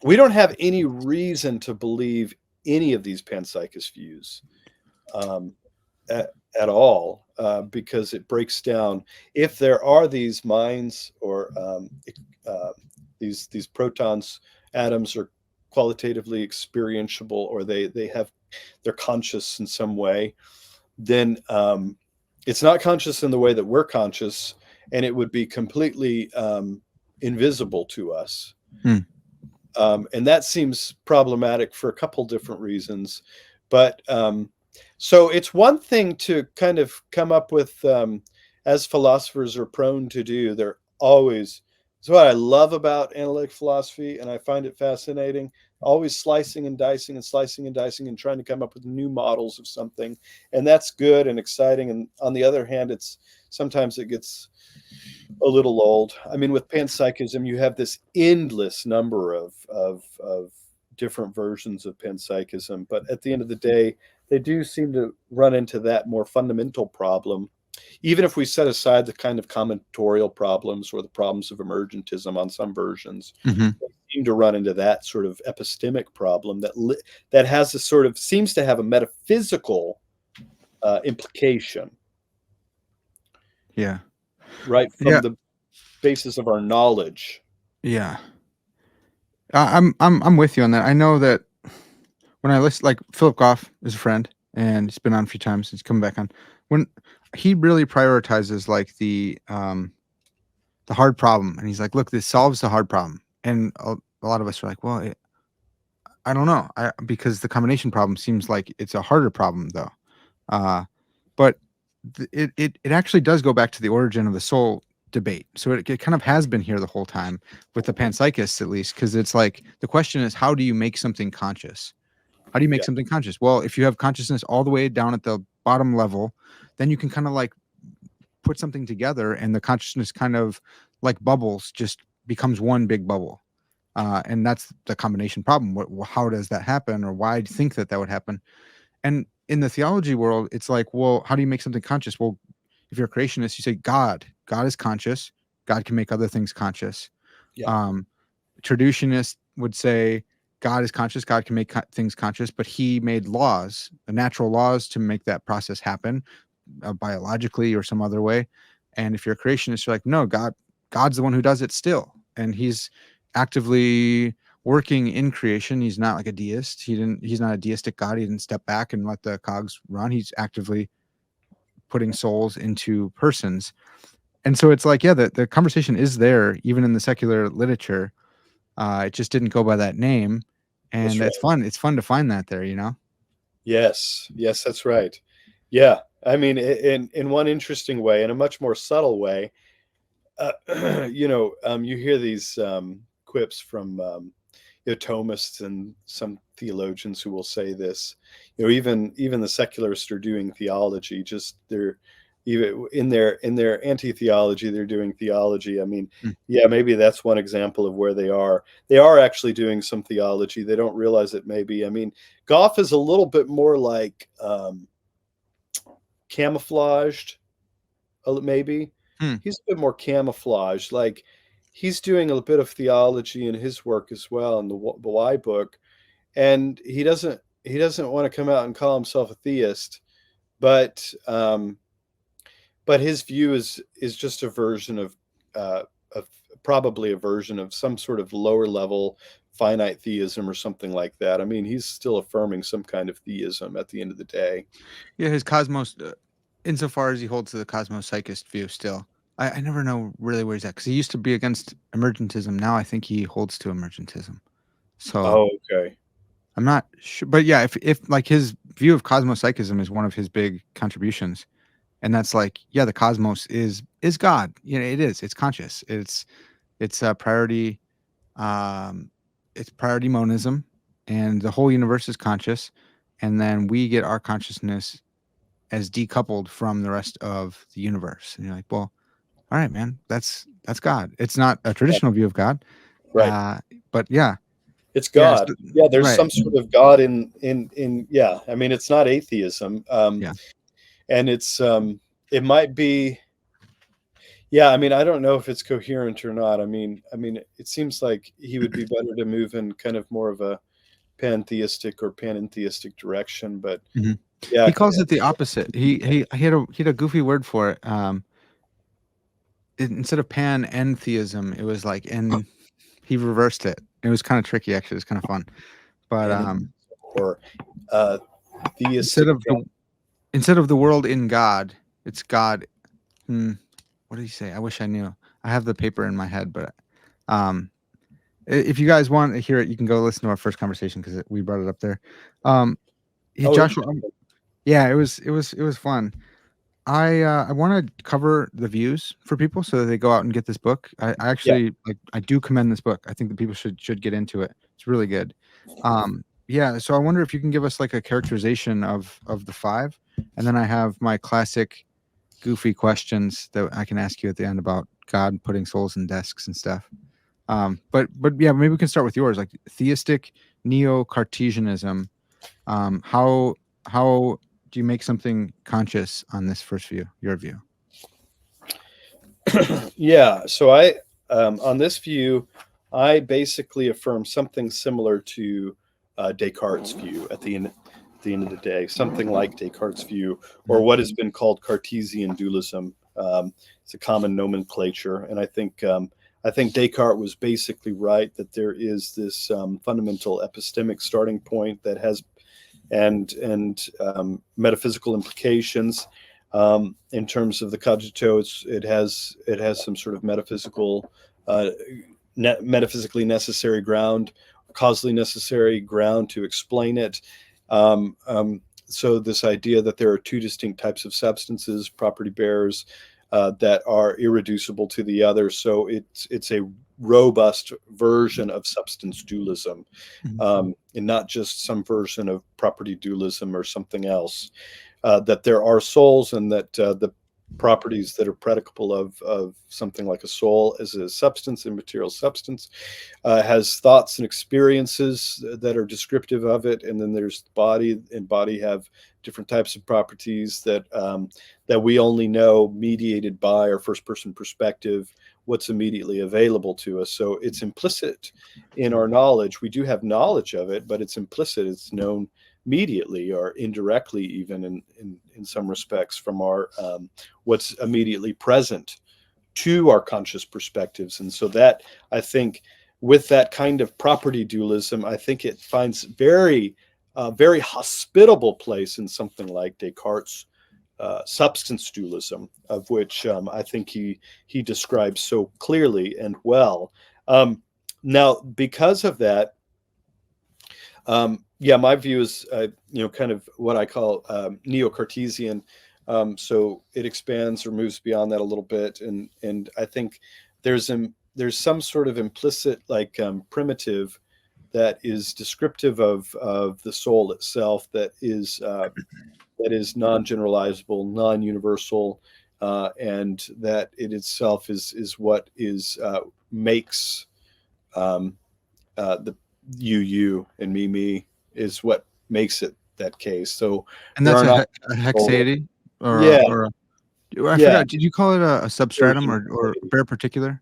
don't have any reason to believe any of these panpsychist views at all, because it breaks down. If there are these minds or these protons, atoms are qualitatively experientiable, or they're conscious in some way, then it's not conscious in the way that we're conscious, and it would be completely invisible to us. And that seems problematic for a couple different reasons. But so it's one thing to kind of come up with, as philosophers are prone to do, they're always, it's what I love about analytic philosophy, and I find it fascinating, always slicing and dicing and slicing and dicing and trying to come up with new models of something. And that's good and exciting. And on the other hand, sometimes it gets a little old. I mean, with panpsychism, you have this endless number of different versions of panpsychism, but at the end of the day, they do seem to run into that more fundamental problem. Even if we set aside the kind of combinatorial problems or the problems of emergentism on some versions, they seem to run into that sort of epistemic problem that has a sort of, seems to have a metaphysical implication. Yeah. Right from the basis of our knowledge. Yeah. I'm with you on that. I know that when I listen, like Philip Goff is a friend, and he's been on a few times. He's coming back on. When he really prioritizes like the hard problem, and he's like, "Look, this solves the hard problem." And a lot of us are like, "Well, I don't know," because the combination problem seems like it's a harder problem, though. But it actually does go back to the origin of the soul debate. So it kind of has been here the whole time with the panpsychists, at least, because it's like the question is, how do you make something conscious? How do you make something conscious? Well, if you have consciousness all the way down at the bottom level, then you can kind of like put something together, and the consciousness kind of like bubbles just becomes one big bubble. And that's the combination problem. How does that happen, or why do you think that would happen? And in the theology world, it's like, well, how do you make something conscious? Well, if you're a creationist, you say God is conscious. God can make other things conscious. Traditionalists would say God is conscious. God can make things conscious, but he made laws, natural laws, to make that process happen, biologically or some other way. And if you're a creationist, you're like, no, God's the one who does it still. And he's actively working in creation. He's not like a deist. He's not a deistic God. He didn't step back and let the cogs run. He's actively putting souls into persons. And so it's like, yeah, the conversation is there, even in the secular literature. It just didn't go by that name. And it's fun. It's fun to find that there, you know? Yes, that's right. Yeah. I mean, in one interesting way, in a much more subtle way, you hear these quips from Thomists and some theologians who will say this. Even the secularists are doing theology. Just they're even in their anti-theology, they're doing theology. I mean, maybe that's one example of where they are. They are actually doing some theology. They don't realize it. Maybe. I mean, Goff is a little bit more like camouflaged. Maybe he's a bit more camouflaged. Like he's doing a bit of theology in his work as well in the Y book, and he doesn't want to come out and call himself a theist, but his view is just a version of probably a version of some sort of lower level finite theism or something like that. I mean, he's still affirming some kind of theism at the end of the day. Yeah, his cosmos, insofar as he holds to the cosmopsychist view still. I never know really where he's at, because he used to be against emergentism. Now I think he holds to emergentism. So okay. I'm not sure. But yeah, if like his view of cosmopsychism is one of his big contributions. and that's like, yeah, the cosmos is God. It is. It's conscious. It's a priority. Um, it's priority monism, and the whole universe is conscious, and then we get our consciousness as decoupled from the rest of the universe. And you're like, well, all right, man, that's God. It's not a traditional view of God, Right. but yeah, It's yeah, God. Yeah, there's right, some sort of God in yeah. I mean, it's not atheism. yeah. And it might be, yeah, I mean, I don't know if it's coherent or not. I mean, it seems like he would be better to move in kind of more of a pantheistic or panentheistic direction, but hmm yeah, He calls it the opposite. He had a goofy word for it. Instead of panentheism, it was like and he reversed it. It was kind of tricky, actually. It's kind of fun, but or uh, instead theistic. of the instead of the world in God, it's God. Hmm, what did he say? I wish I knew. I have the paper in my head, but um, if you guys want to hear it, you can go listen to our first conversation because we brought it up there. Um, Oh, Joshua, interesting. yeah, it was fun. I want to cover the views for people so that they go out and get this book. I Yeah. actually like I do commend this book. I think that people should get into it. It's really good. Yeah, so I wonder if you can give us like a characterization of the five, and then I have my classic goofy questions that I can ask you at the end about God putting souls in desks and stuff. But yeah, maybe we can start with yours, like theistic neo-Cartesianism. How do you make something conscious on this first view, your view? Yeah. So on this view, I basically affirm something similar to Descartes' view at the end of the day, something like Descartes' view, or Mhm. what has been called Cartesian dualism. It's a common nomenclature, and I think Descartes was basically right that there is this fundamental epistemic starting point that has and metaphysical implications. In terms of the cogito, it has some sort of uh, metaphysically necessary ground, causally necessary ground to explain it. So this idea that there are two distinct types of substances, property bearers, that are irreducible to the other. So it's a robust version of substance dualism, Mhm. and not just some version of property dualism or something else. That there are souls, and that the properties that are predicable of something like a soul as a substance, immaterial substance, has thoughts and experiences that are descriptive of it, and then there's body, and body have different types of properties that we only know mediated by our first person perspective, what's immediately available to us. So it's implicit in our knowledge. We do have knowledge of it, but it's implicit. It's known mediately or indirectly, even in some respects, from our what's immediately present to our conscious perspectives. And so that, I think, with that kind of property dualism, I think it finds very hospitable place in something like Descartes' substance dualism, of which I think he describes so clearly and well. Now, because of that, yeah, my view is, kind of what I call neo-Cartesian. So it expands or moves beyond that a little bit, and I think there's some sort of implicit, like, primitive, that is descriptive of the soul itself, that is non-generalizable, non-universal, and that it itself is what makes um, the you and me is what makes it that case. So And there that's are not a soul. hexaid Yeah, I yeah. forgot. Did you call it a substratum Version. or bare particular?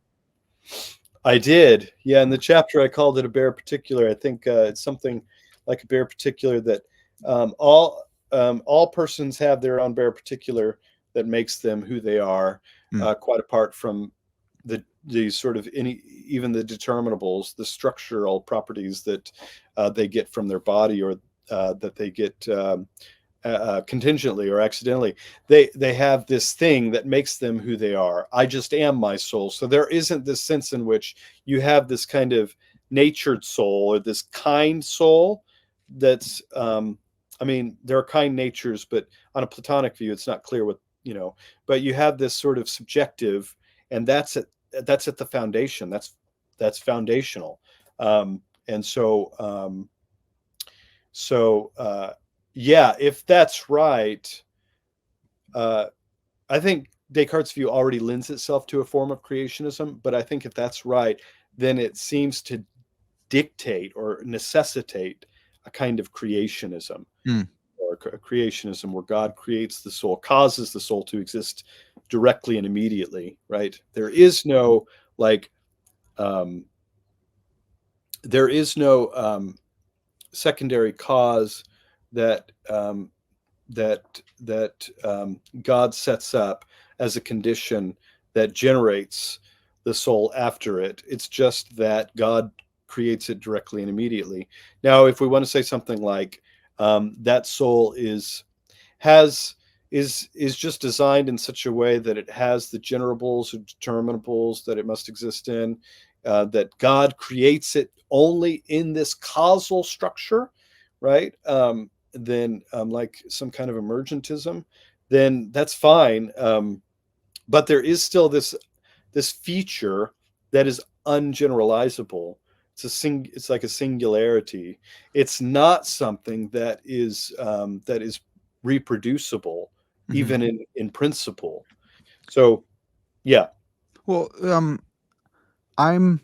I did. Yeah, in the chapter I called it a bare particular. I think it's something like a bare particular that all persons have their own bare particular that makes them who they are, Mm. quite apart from the sort of even the determinables, the structural properties that they get from their body, or that they get contingently or accidentally. They have this thing that makes them who they are. I just am my soul. So there isn't this sense in which you have this kind of natured soul, or this kind soul that's I mean, there are kind natures, but on a Platonic view, it's not clear but you have this sort of subjective, and that's at the foundation. That's foundational. And yeah, if that's right, I think Descartes' view already lends itself to a form of creationism, but I think if that's right, then it seems to dictate or necessitate a kind of creationism, Mm. or a creationism where God creates the soul, causes the soul to exist directly and immediately, right? There is no like, there is no secondary cause that God sets up as a condition that generates the soul after it. It's just that God creates it directly and immediately. Now, if we want to say something like that soul is just designed in such a way that it has the generables or determinables that it must exist in, that God creates it only in this causal structure, right? Then like some kind of emergentism, then that's fine. But there is still this feature that is ungeneralizable. It's like a singularity. It's not something that is reproducible, Mm-hmm. even in principle. So yeah. Well, I'm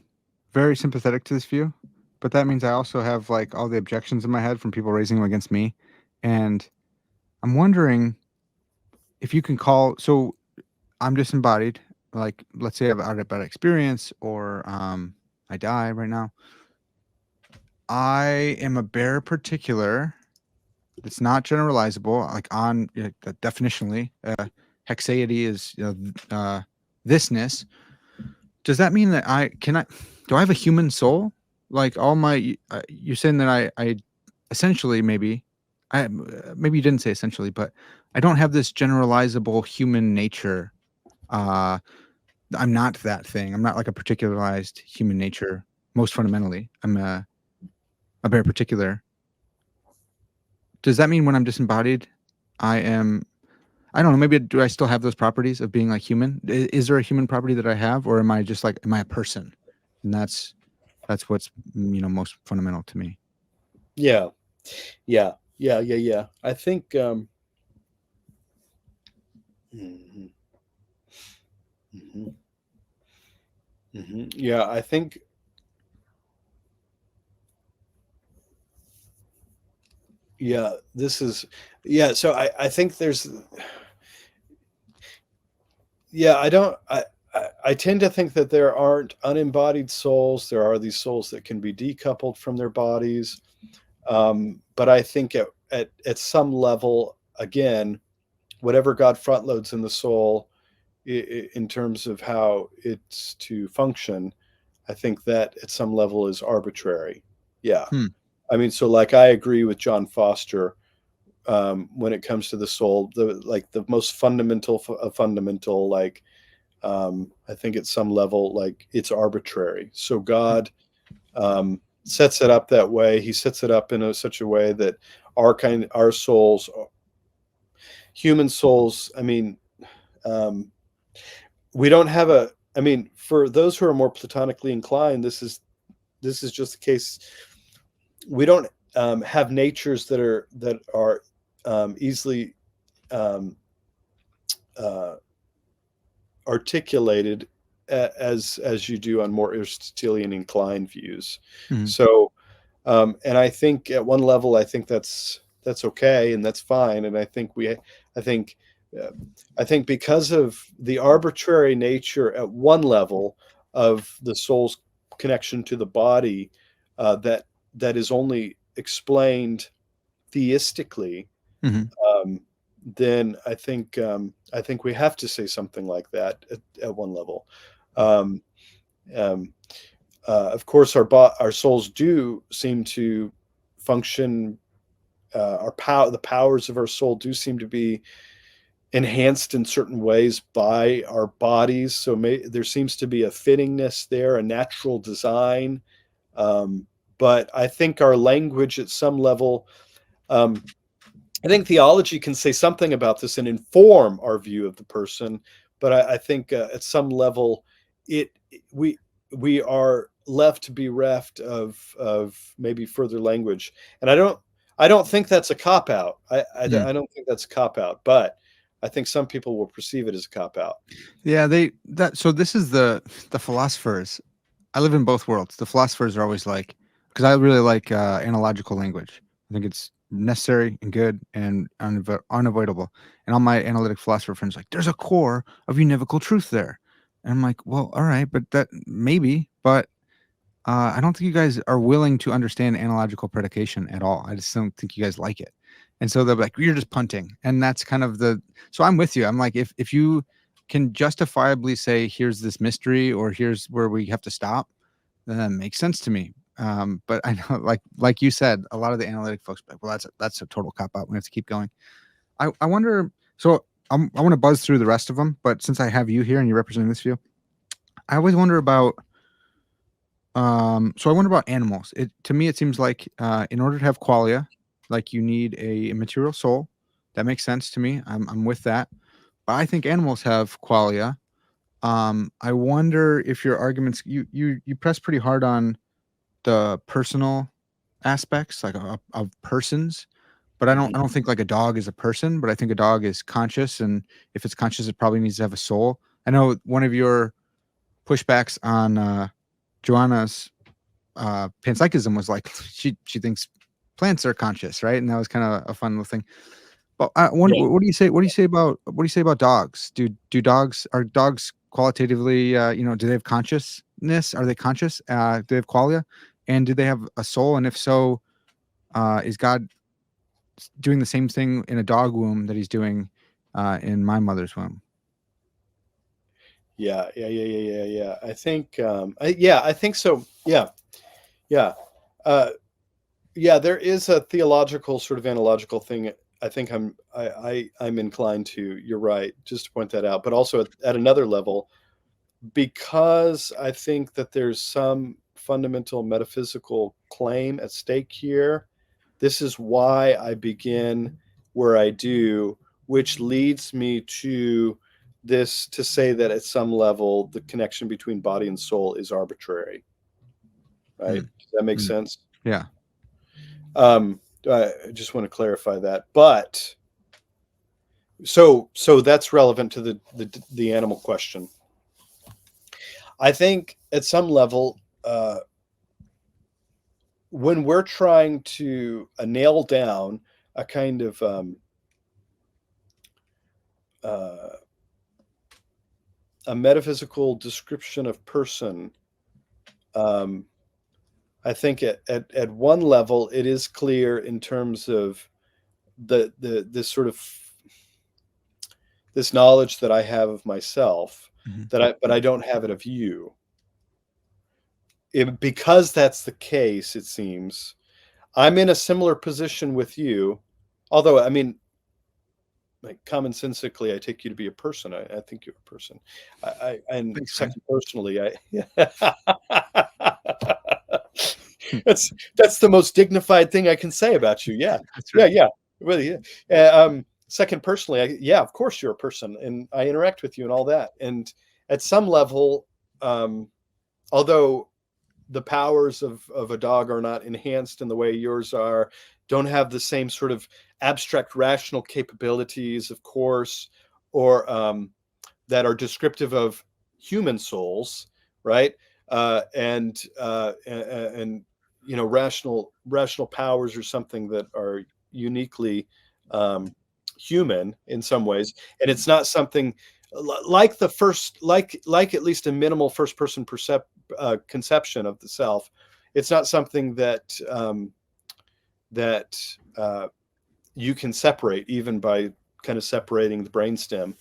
very sympathetic to this view, but that means I also have like all the objections in my head from people raising them against me. And I'm wondering if you can call, so I'm disembodied, like let's say I've had a bad experience or I die right now. I am a bare particular that's not generalizable, like on definitionally. Hexaity is thisness. Does that mean that do I have a human soul? Like all my, you're saying that I essentially maybe you didn't say essentially, but I don't have this generalizable human nature. Uh, I'm not that thing. I'm not like a particularized human nature. Most fundamentally, I'm a bare particular. Does that mean when I'm disembodied, I am? I don't know. Maybe do I still have those properties of being like human? Is there a human property that I have, or am I just like am I a person? And that's what's most fundamental to me. Yeah. Yeah. I think mhm, mhm, yeah, I think yeah, this is yeah, so I think there's yeah, I tend to think that there aren't unembodied souls. There are these souls that can be decoupled from their bodies. But I think at some level, again, whatever God front loads in the soul in terms of how it's to function, I think that at some level is arbitrary. Yeah. Hmm. I mean, so like I agree with John Foster when it comes to the soul, the most fundamental, like I think at some level, like it's arbitrary. So God sets it up that way. He sets it up in such a way that our souls, human souls. I mean, we don't have a. I mean, for those who are more platonically inclined, this is just the case. We don't have natures that are easily uh, articulated as you do on more Aristotelian inclined views. Mhm. So, and I think at one level, I think that's okay and that's fine. And I think, uh, I think because of the arbitrary nature at one level of the soul's connection to the body, that is only explained theistically, Mhm. um, then I think we have to say something like that at one level. Um, um, of course, our souls do seem to function. The powers of our soul do seem to be enhanced in certain ways by our bodies. So there seems to be a fittingness there, a natural design. But I think our language, at some level, um, I think theology can say something about this and inform our view of the person, but I think at some level, it we we are left to be reft of maybe further language, and I don't think that's a cop out. Mm. I don't think that's a cop out, but I think some people will perceive it as a cop out. Yeah, so this is the philosophers. I live in both worlds. The philosophers are always like, because I really like analogical language. I think it's necessary and good and unavoidable. And all my analytic philosopher friends are like, there's a core of univocal truth there. And I'm like, well, all right, but that maybe, but I don't think you guys are willing to understand analogical predication at all. I just don't think you guys like it. And so they're like, you're just punting. And that's kind of so I'm with you. I'm like, if you can justifiably say, here's this mystery or here's where we have to stop, then that makes sense to me. But I know, like you said, a lot of the analytic folks, like, well, that's a total cop out. We have to keep going. I wonder. So I want to buzz through the rest of them, but since I have you here and you're representing this view, I always wonder about. So I wonder about animals. To me, it seems like in order to have qualia, like you need a immaterial soul. That makes sense to me. I'm with that. But I think animals have qualia. I wonder if your arguments you press pretty hard on the personal aspects, like of persons. But Mhm. I don't think like a dog is a person. But I think a dog is conscious, and if it's conscious, it probably needs to have a soul. I know one of your pushbacks on Joanna's panpsychism was like she thinks plants are conscious, right? And that was kind of a fun little thing. But I wonder, Yeah. what do you say? What do you say about dogs? Do dogs are dogs qualitatively? Do they have consciousness? Are they conscious? Do they have qualia? And do they have a soul? And if so, is God doing the same thing in a dog womb that He's doing in my mother's womb? Yeah. I think, I think so. Yeah. Uh, yeah, there is a theological sort of analogical thing. I think I'm inclined to. You're right, just to point that out. But also at another level, because I think that there's some fundamental metaphysical claim at stake here. This is why I begin where I do, which leads me to this to say that at some level the connection between body and soul is arbitrary. Right? Mm, Does that make mm, sense? yeah. I just want to clarify that. But so that's relevant to the animal question. I think at some level, when we're trying to nail down a kind of uh, a metaphysical description of person, um, I think at one level it is clear in terms of the this sort of this knowledge that I have of myself, Mhm. but I don't have it of you. Because that's the case, it seems I'm in a similar position with you. Although, I mean, like commonsensically, I take you to be a person. I think you're a person. And Thanks, man. second, personally, that's the most dignified thing I can say about you. Yeah, That's yeah, right. yeah, really. Yeah. Second, personally, yeah, of course you're a person, and I interact with you and all that. And at some level, um, although the powers of a dog are not enhanced in the way yours are, don't have the same sort of abstract rational capabilities, of course, or that are descriptive of human souls, right? And rational powers are something that are uniquely um, human in some ways, and it's not something like the first, like at least a minimal first person conception of the self. It's not something that you can separate even by kind of separating the brainstem.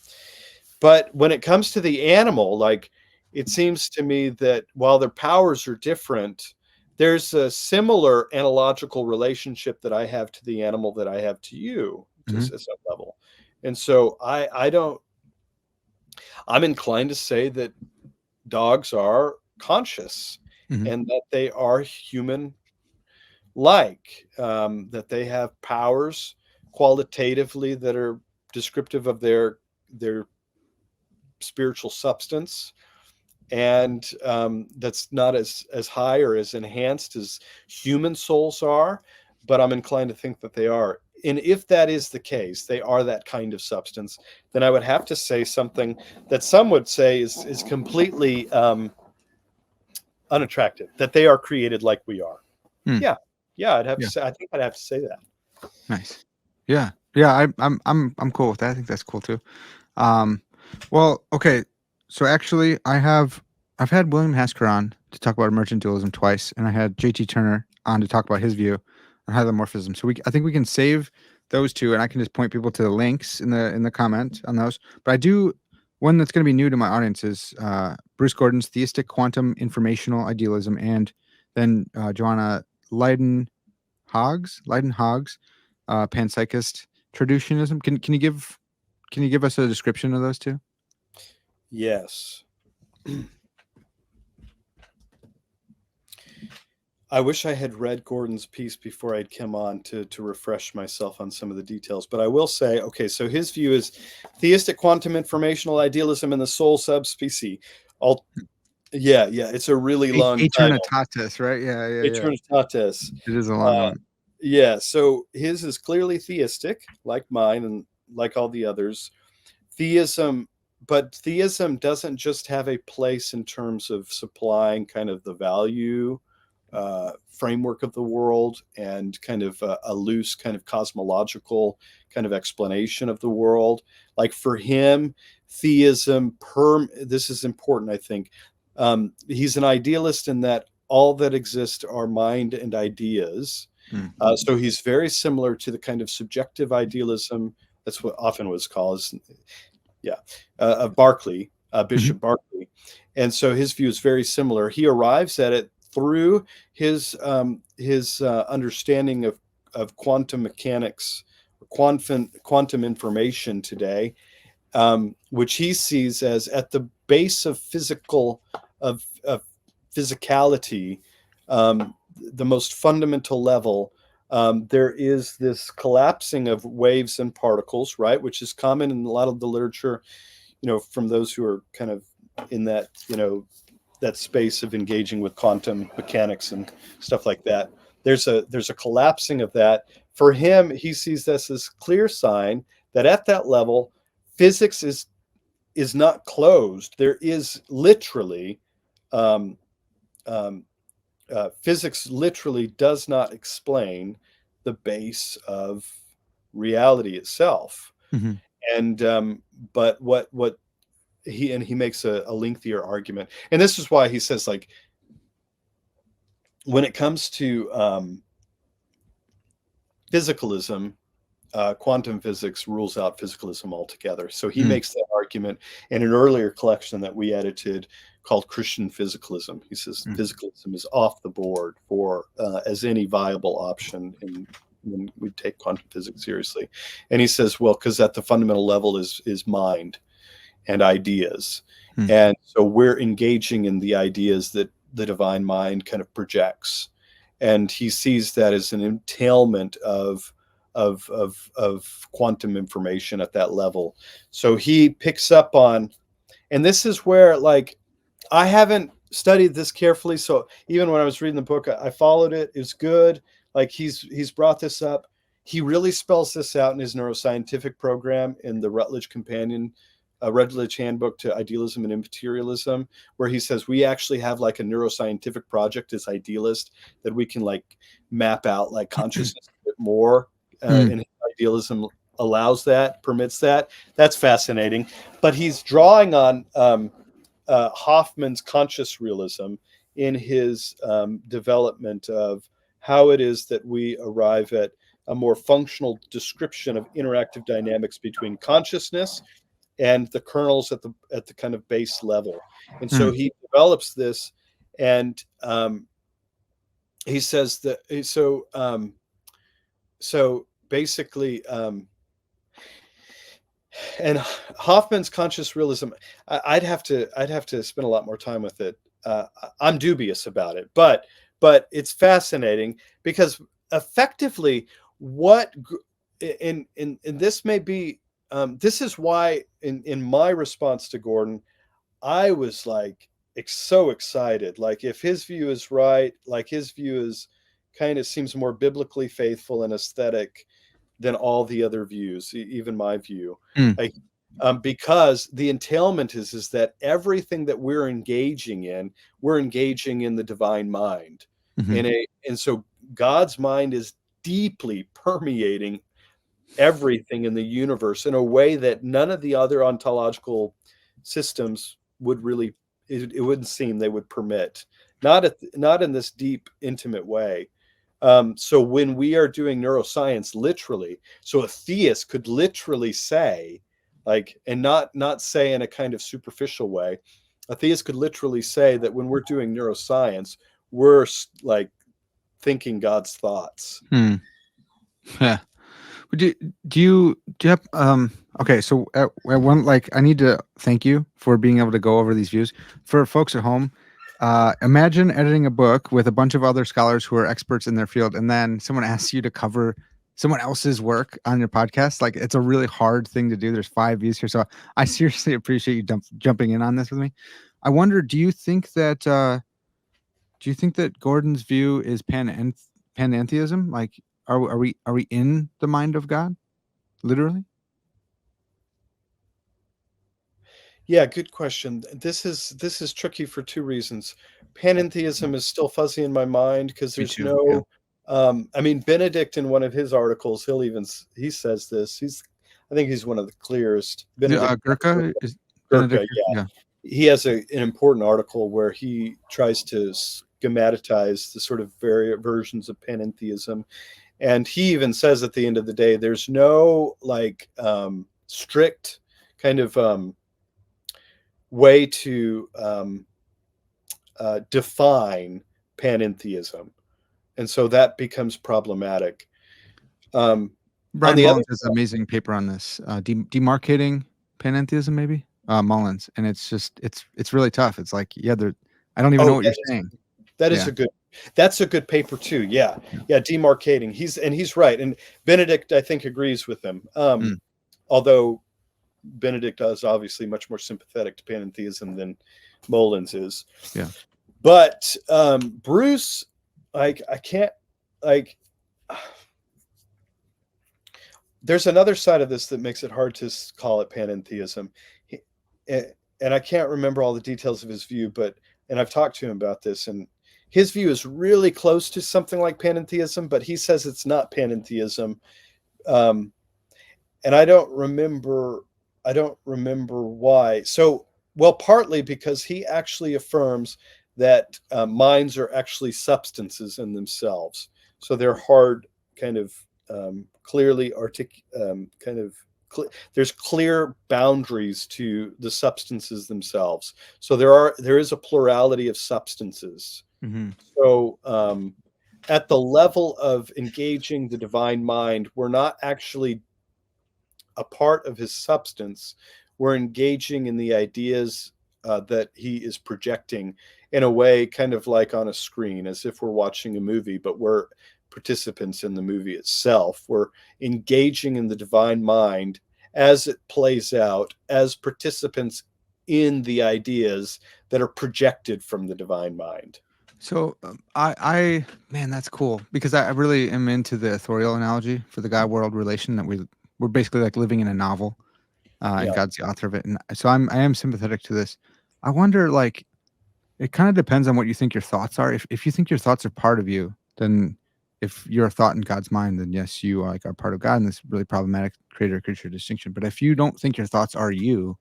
But when it comes to the animal, like it seems to me that while their powers are different, there's a similar analogical relationship that I have to the animal that I have to you, Hmm. just at some level. And so I don't. I'm inclined to say that dogs are conscious Hmm. and that they are human like, that they have powers, qualitatively that are descriptive of their spiritual substance, and that's not as high or as enhanced as human souls are, but I'm inclined to think that they are. And if that is the case, they are that kind of substance, then I would have to say something that some would say is completely unattractive, that they are created like we are. Hmm. Yeah, I'd have Yeah. to say, I think I'd have to say that. Nice. Yeah. I'm cool with that. I think that's cool too. Well, okay. So actually, I've had William Hasker on to talk about emergent dualism twice, and I had JT Turner on to talk about his view on hylomorphism. So I think we can save those two, and I can just point people to the links in the comment on those. But I do one that's going to be new to my audience is Bruce Gordon's Theistic Quantum Informational Idealism, and then Joanna Leiden-Hoggs, panpsychist traducianism. Can you give us a description of those two? Yes. I wish I had read Gordon's piece before I'd come on to refresh myself on some of the details. But I will say, okay, so his view is theistic quantum informational idealism in the soul subspecies. Yeah, it's a really long title. Aeternitatis, right? Yeah. Aeternitatis. It is a long one. Yeah, so his is clearly theistic, like mine and like all the others. But theism doesn't just have a place in terms of supplying kind of the value framework of the world and kind of a loose kind of cosmological kind of explanation of the world. Like for him, theism, this is important, I think. He's an idealist in that all that exists are mind and ideas. So he's very similar to the kind of subjective idealism. That's what often was called, of Berkeley, Bishop Berkeley. And so his view is very similar. He arrives at it through his understanding of quantum mechanics, quantum information today, which he sees as at the base of physicality, the most fundamental level. There is this collapsing of waves and particles, right, which is common in a lot of the literature, from those who are kind of in that, that space of engaging with quantum mechanics and stuff like that. There's a collapsing of that. For him, he sees this as clear sign that at that level, physics is not closed. There is literally physics literally does not explain the base of reality itself. And but what he makes a lengthier argument, and this is why he says, like, when it comes to physicalism, quantum physics rules out physicalism altogether. So he makes that argument in an earlier collection that we edited called Christian Physicalism. He says physicalism is off the board for as any viable option when we take quantum physics seriously. And he says, well, because at the fundamental level is mind and ideas. And so we're engaging in the ideas that the divine mind kind of projects. And he sees that as an entailment of quantum information at that level. So he picks up on, and this is where, like, I haven't studied this carefully. So even when I was reading the book, I followed it. It's good. Like he's brought this up. He really spells this out in his neuroscientific program in the Rutledge Handbook to Idealism and Immaterialism, where he says we actually have like a neuroscientific project as idealist that we can like map out like consciousness a bit more. And idealism allows that, permits that. That's fascinating. But he's drawing on Hoffman's conscious realism in his development of how it is that we arrive at a more functional description of interactive dynamics between consciousness and the kernels at the kind of base level. And so he develops this, and he says that so basically, and Hoffman's conscious realism, I'd have to spend a lot more time with it. I'm dubious about it, but it's fascinating because effectively what and this may be, this is why in my response to Gordon, I was like so excited. Like if his view is right, like his view is kind of seems more biblically faithful and aesthetic than all the other views, even my view. Mm, Like, because the entailment is that everything that we're engaging in the divine mind, hmm and so God's mind is deeply permeating everything in the universe in a way that none of the other ontological systems would really, it wouldn't seem they would permit, not in this deep intimate way. So when we are doing neuroscience literally, so a theist could literally say, like, and not say in a kind of superficial way, a theist could literally say that when we're doing neuroscience, we're like thinking God's thoughts. Hmm. Yeah. Do you have okay, so at one, like, I need to thank you for being able to go over these views. For folks at home, imagine editing a book with a bunch of other scholars who are experts in their field, and then someone asks you to cover someone else's work on your podcast. Like, it's a really hard thing to do. There's 5 views here, so I seriously appreciate you jumping in on this with me. I wonder, do you think that Gordon's view is panentheism? Like, are we in the mind of God, literally? Yeah, good question. This is tricky for two reasons. Panentheism is still fuzzy in my mind because Me there's too. Yeah. no, I mean, Benedict in one of his articles, he says this. I think he's one of the clearest. Benedict Gurkha is Gurkha, Benedict. yeah. Yeah. He has an important article where he tries to schematize the sort of various versions of panentheism, and he even says at the end of the day, there's no like strict kind of way to define panentheism, and so that becomes problematic. On Brian the other, Mullins has an amazing paper on this, demarcating panentheism, maybe Mullins, and it's really tough. It's like, yeah, I don't even know oh, what you're saying. that is Yeah. a good, that's a good paper too. Yeah, Yeah. yeah, demarcating. He's right, and Benedict I think agrees with him. Mm, Although Benedict is obviously much more sympathetic to panentheism than Mullins is. yeah. But Bruce, like I can't like. There's another side of this that makes it hard to call it panentheism. And I can't remember all the details of his view, and I've talked to him about this, and his view is really close to something like panentheism, but he says it's not panentheism. Um, and I don't remember why. So, well, partly because he actually affirms that minds are actually substances in themselves. So they're hard, kind of clearly there's clear boundaries to the substances themselves. So there is a plurality of substances. hmm So at the level of engaging the divine mind, we're not actually a part of his substance. We're engaging in the ideas that he is projecting in a way kind of like on a screen, as if we're watching a movie, but we're participants in the movie itself. We're engaging in the divine mind as it plays out, as participants in the ideas that are projected from the divine mind. So man, that's cool, because I really am into the authorial analogy for the God world relation, that we're basically like living in a novel, and Yeah. God's the author of it, and so I am sympathetic to this. I wonder, like, it kind of depends on what you think your thoughts are. If you think your thoughts are part of you, then if you're a thought in God's mind, then yes, you are part of God, and this really problematic creator-creature distinction. But if you don't think your thoughts are you,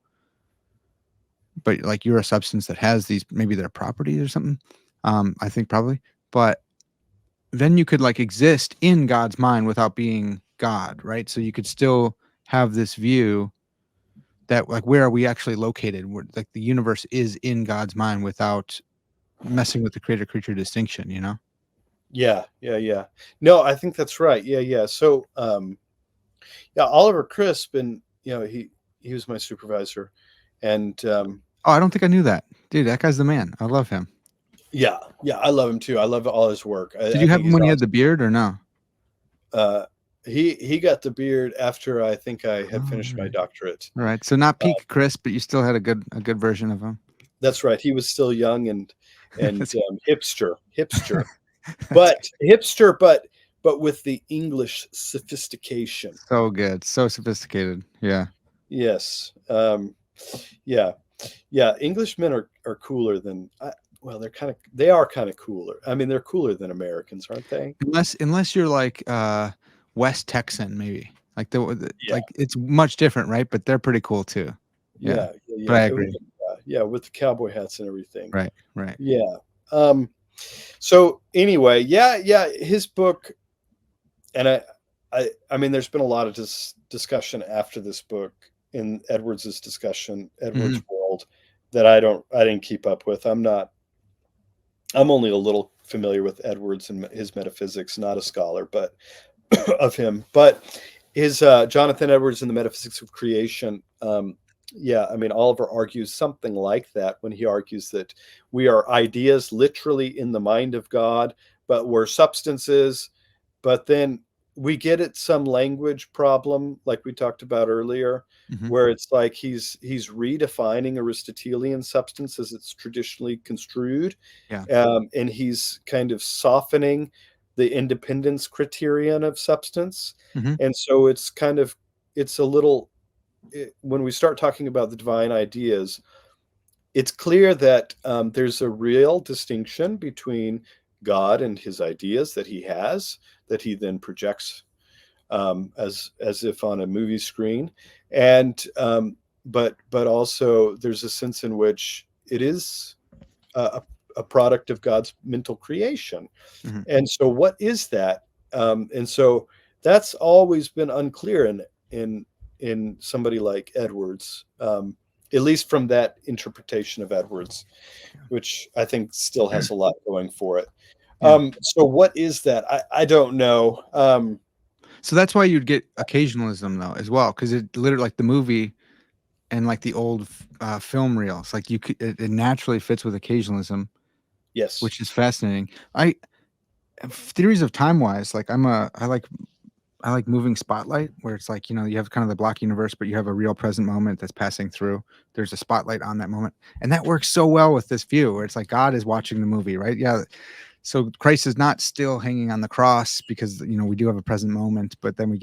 but like you're a substance that has these, maybe their properties or something, I think probably, but then you could like exist in God's mind without being God, right? So you could still have this view that, like, where are we actually located? Where, like, the universe is in God's mind without messing with the creator creature distinction, you know? Yeah. No, I think that's right. Yeah. So yeah, Oliver Crisp, and he was my supervisor, and Oh, I don't think I knew that. Dude, that guy's the man. I love him. yeah, I love him too. I love all his work. Did I you have think him he's when he had awesome. the beard or no? Uh, He got the beard after I think I had Oh, finished my right. doctorate. Right. So not peak Chris, but you still had a good version of him. That's right. He was still young and That's, hipster, that's but with the English sophistication. so good. So sophisticated. Yeah. Yes. Yeah. Yeah. Englishmen are cooler than well, they are kind of cooler. I mean, they're cooler than Americans, aren't they? Unless you're like West Texan, maybe. Like Yeah. like it's much different, right? But they're pretty cool too. Yeah. Yeah. Yeah. But I Yeah. agree. Yeah. With the cowboy hats and everything. Right. Right. Yeah. Um, so anyway, yeah, his book, and I mean, there's been a lot of discussion after this book in Edwards's discussion, Hmm. Edwards' world, that I didn't keep up with. I'm only a little familiar with Edwards and his metaphysics, not a scholar, but of him. But his Jonathan Edwards in the Metaphysics of Creation. Yeah, I mean, Oliver argues something like that when he argues that we are ideas literally in the mind of God, but we're substances. But then we get at some language problem, like we talked about earlier, Hmm. where it's like he's redefining Aristotelian substance as it's traditionally construed, Yeah. and he's kind of softening the independence criterion of substance. Hmm. And so it's a little when we start talking about the divine ideas, it's clear that there's a real distinction between God and his ideas that he has, that he then projects as if on a movie screen, and but also there's a sense in which it is a product of God's mental creation. Hmm. And so, what is that? And so that's always been unclear in somebody like Edwards, at least from that interpretation of Edwards, which I think still has a lot going for it. Yeah. So what is that? I don't know. So that's why you'd get occasionalism though as well, because it literally like the movie and like the old film reels, like it naturally fits with occasionalism, Yes. which is fascinating. I theories of time wise, like I like moving spotlight, where it's like, you have kind of the block universe, but you have a real present moment that's passing through. There's a spotlight on that moment. And that works so well with this view where it's like God is watching the movie, right? Yeah. So Christ is not still hanging on the cross because, we do have a present moment, but then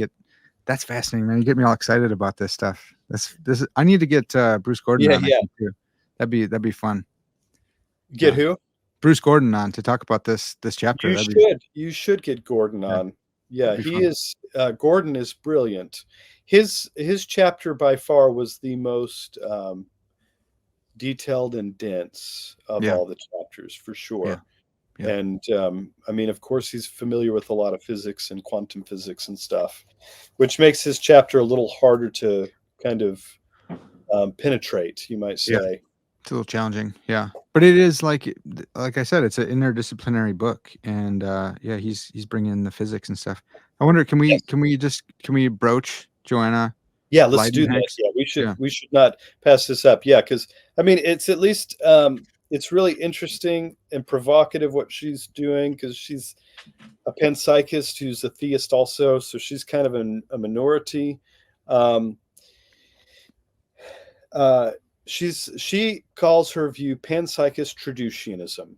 that's fascinating, man. You get me all excited about this stuff. I need to get Bruce Gordon Yeah. on, I Yeah. think, too. That'd be fun. Get Yeah. who? Bruce Gordon on to talk about this chapter. You That'd be, should. You should get Gordon yeah, on. Yeah, that'd be he fun. is. Gordon is brilliant. His chapter by far was the most detailed and dense of Yeah. all the chapters, for Yeah. sure. Yeah. And I mean, of course, he's familiar with a lot of physics and quantum physics and stuff, which makes his chapter a little harder to kind of penetrate, you might Yeah. say. It's a little challenging, yeah, but it is like I said, it's an interdisciplinary book, and yeah, he's bringing in the physics and stuff. I wonder, Yes. can we broach Joanna Yeah, let's do that. Leidenhack's? Yeah, Yeah, we should not pass this up. Yeah, because I mean, it's at least it's really interesting and provocative what she's doing, because she's a panpsychist who's a theist also, so she's kind of a minority. Um, uh, she calls her view panpsychist traducianism.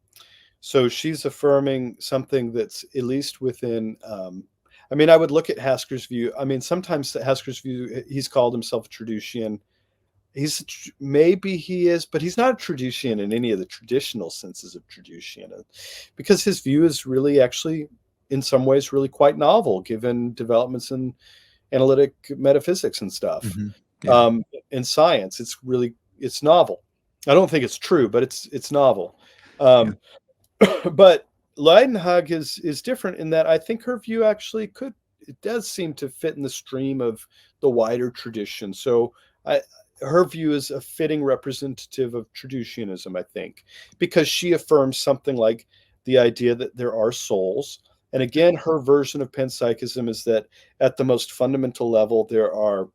So she's affirming something that's at least within. I mean, I would look at Hasker's view. I mean, sometimes Hasker's view, he's called himself a traducian. Maybe he is, but he's not a traducian in any of the traditional senses of traducian, because his view is really actually, in some ways, really quite novel, given developments in analytic metaphysics and stuff, hmm, yeah, in science. It's novel. I don't think it's true, but it's novel. yeah, Um, but Leidenhag is different in that I think her view actually it does seem to fit in the stream of the wider tradition. So her view is a fitting representative of traducianism, I think, because she affirms something like the idea that there are souls. And again, her version of panpsychism is that at the most fundamental level, there are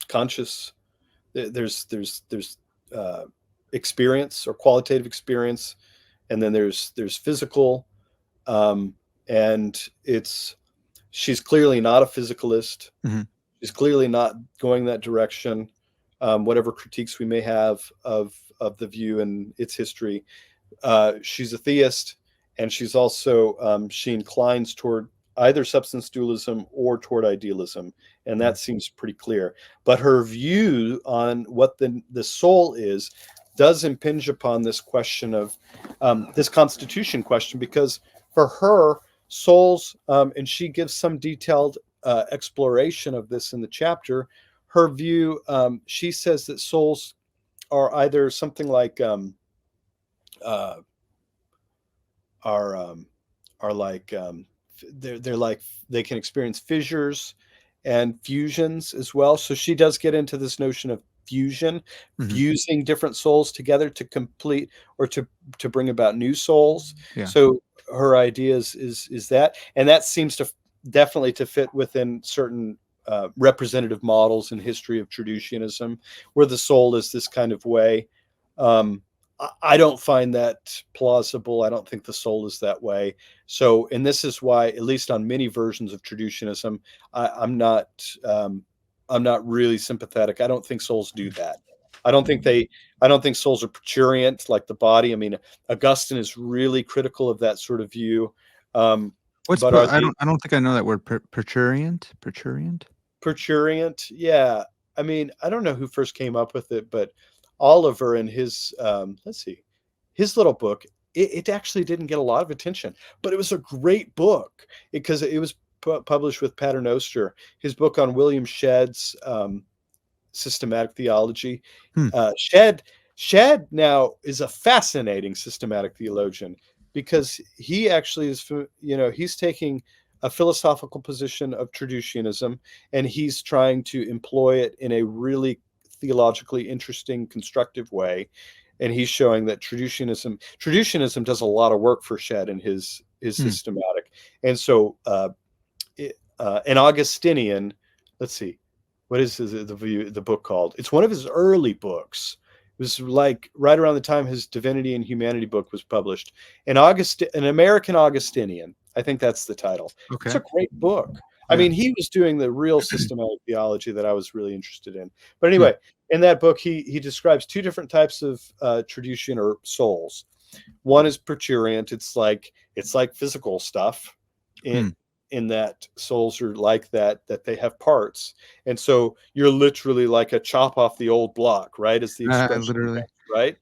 conscious. There's experience or qualitative experience, and then there's physical, um, and she's clearly not a physicalist. Mhm. She's clearly not going that direction. Whatever critiques we may have of the view and its history, she's a theist, and she's also she inclines toward either substance dualism or toward idealism, and that seems pretty clear. But her view on what the soul is does impinge upon this question of this constitution question, because for her, souls, and she gives some detailed exploration of this in the chapter. Her view, she says that souls are either something like uh, are like they're like they can experience fissures and fusions as well. So she does get into this notion of fusion, Mhm. fusing different souls together to complete or to bring about new souls. Yeah. So her idea is that, and that seems to definitely to fit within certain representative models in history of Traducianism, where the soul is this kind of way. I don't find that plausible. I don't think the soul is that way. So, and this is why, at least on many versions of Traducianism, I'm not really sympathetic. I don't think souls do that. I don't think souls are prurient like the body. I mean, Augustine is really critical of that sort of view. What's But are I they don't think I know that word. Prurient? Prurient? prurient? Yeah. I mean, I don't know who first came up with it, but Oliver in his let's see, his little book, it actually didn't get a lot of attention, but it was a great book because it was published with Paternoster. His book on William Shedd's systematic theology. Hmm. Shedd now is a fascinating systematic theologian because he actually is, he's taking a philosophical position of Traducianism, and he's trying to employ it in a really theologically interesting, constructive way. And he's showing that Traducianism does a lot of work for Shedd in his systematic. And so, an Augustinian, let's see, what is the book called? It's one of his early books. It was like right around the time his Divinity and Humanity book was published. An American Augustinian, I think that's the title. Okay. It's a great book. I mean, he was doing the real systematic theology that I was really interested in. But anyway, in that book, he describes two different types of Traducian or souls. One is prurient. It's like physical stuff. In that souls are like that they have parts, and so you're literally like a chop off the old block, right? Is the expression, Literally. right?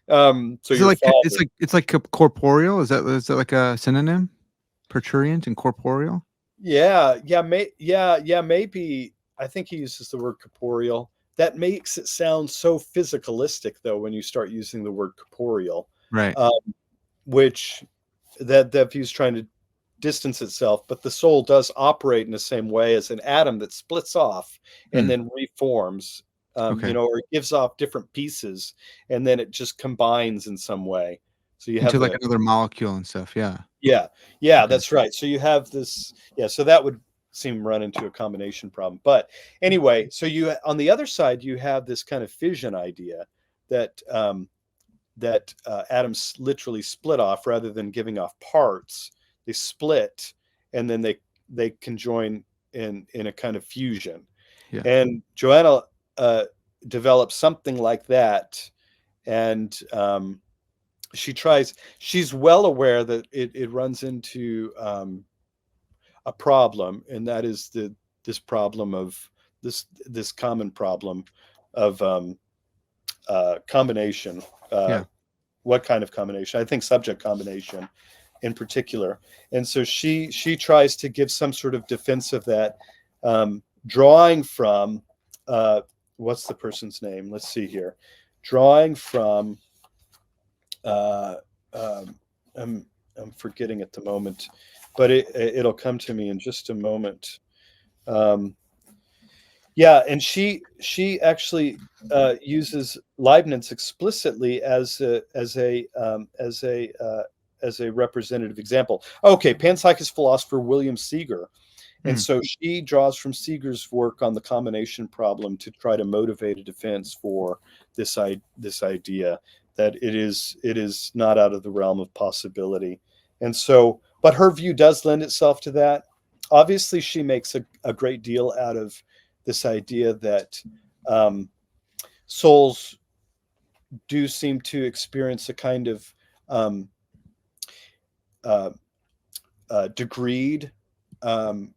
So Is it your like father, it's like corporeal? Is that like a synonym? Prurient and corporeal? yeah, maybe. I think he uses the word corporeal. That makes it sound so physicalistic, though, when you start using the word corporeal, Right. which that he's trying to distance itself, but the soul does operate in the same way as an atom that splits off and then reforms, Okay. or it gives off different pieces and then it just combines in some way. So you have Into like another molecule and stuff. Yeah. yeah, Okay. that's right. So you have this, so that would seem run into a combination problem. But anyway, so you on the other side, you have this kind of fission idea that atoms literally split off rather than giving off parts. They split, and then they conjoin in a kind of fusion. Yeah. And Joanna develops something like that, and she's well aware that it runs into a problem, and that is this problem of this common problem of combination. What kind of combination? I think subject combination in particular. And so she tries to give some sort of defense of that, drawing from what's the person's name? Let's see here. Drawing from I'm forgetting at the moment, but it'll come to me in just a moment. And she actually uses Leibniz explicitly as a representative example. Okay, panpsychist philosopher William Seeger, and so she draws from Seeger's work on the combination problem to try to motivate a defense for this idea that it is not out of the realm of possibility. And so but her view does lend itself to that. Obviously, she makes a great deal out of this idea that um, souls do seem to experience a kind of um, uh, degreed, um,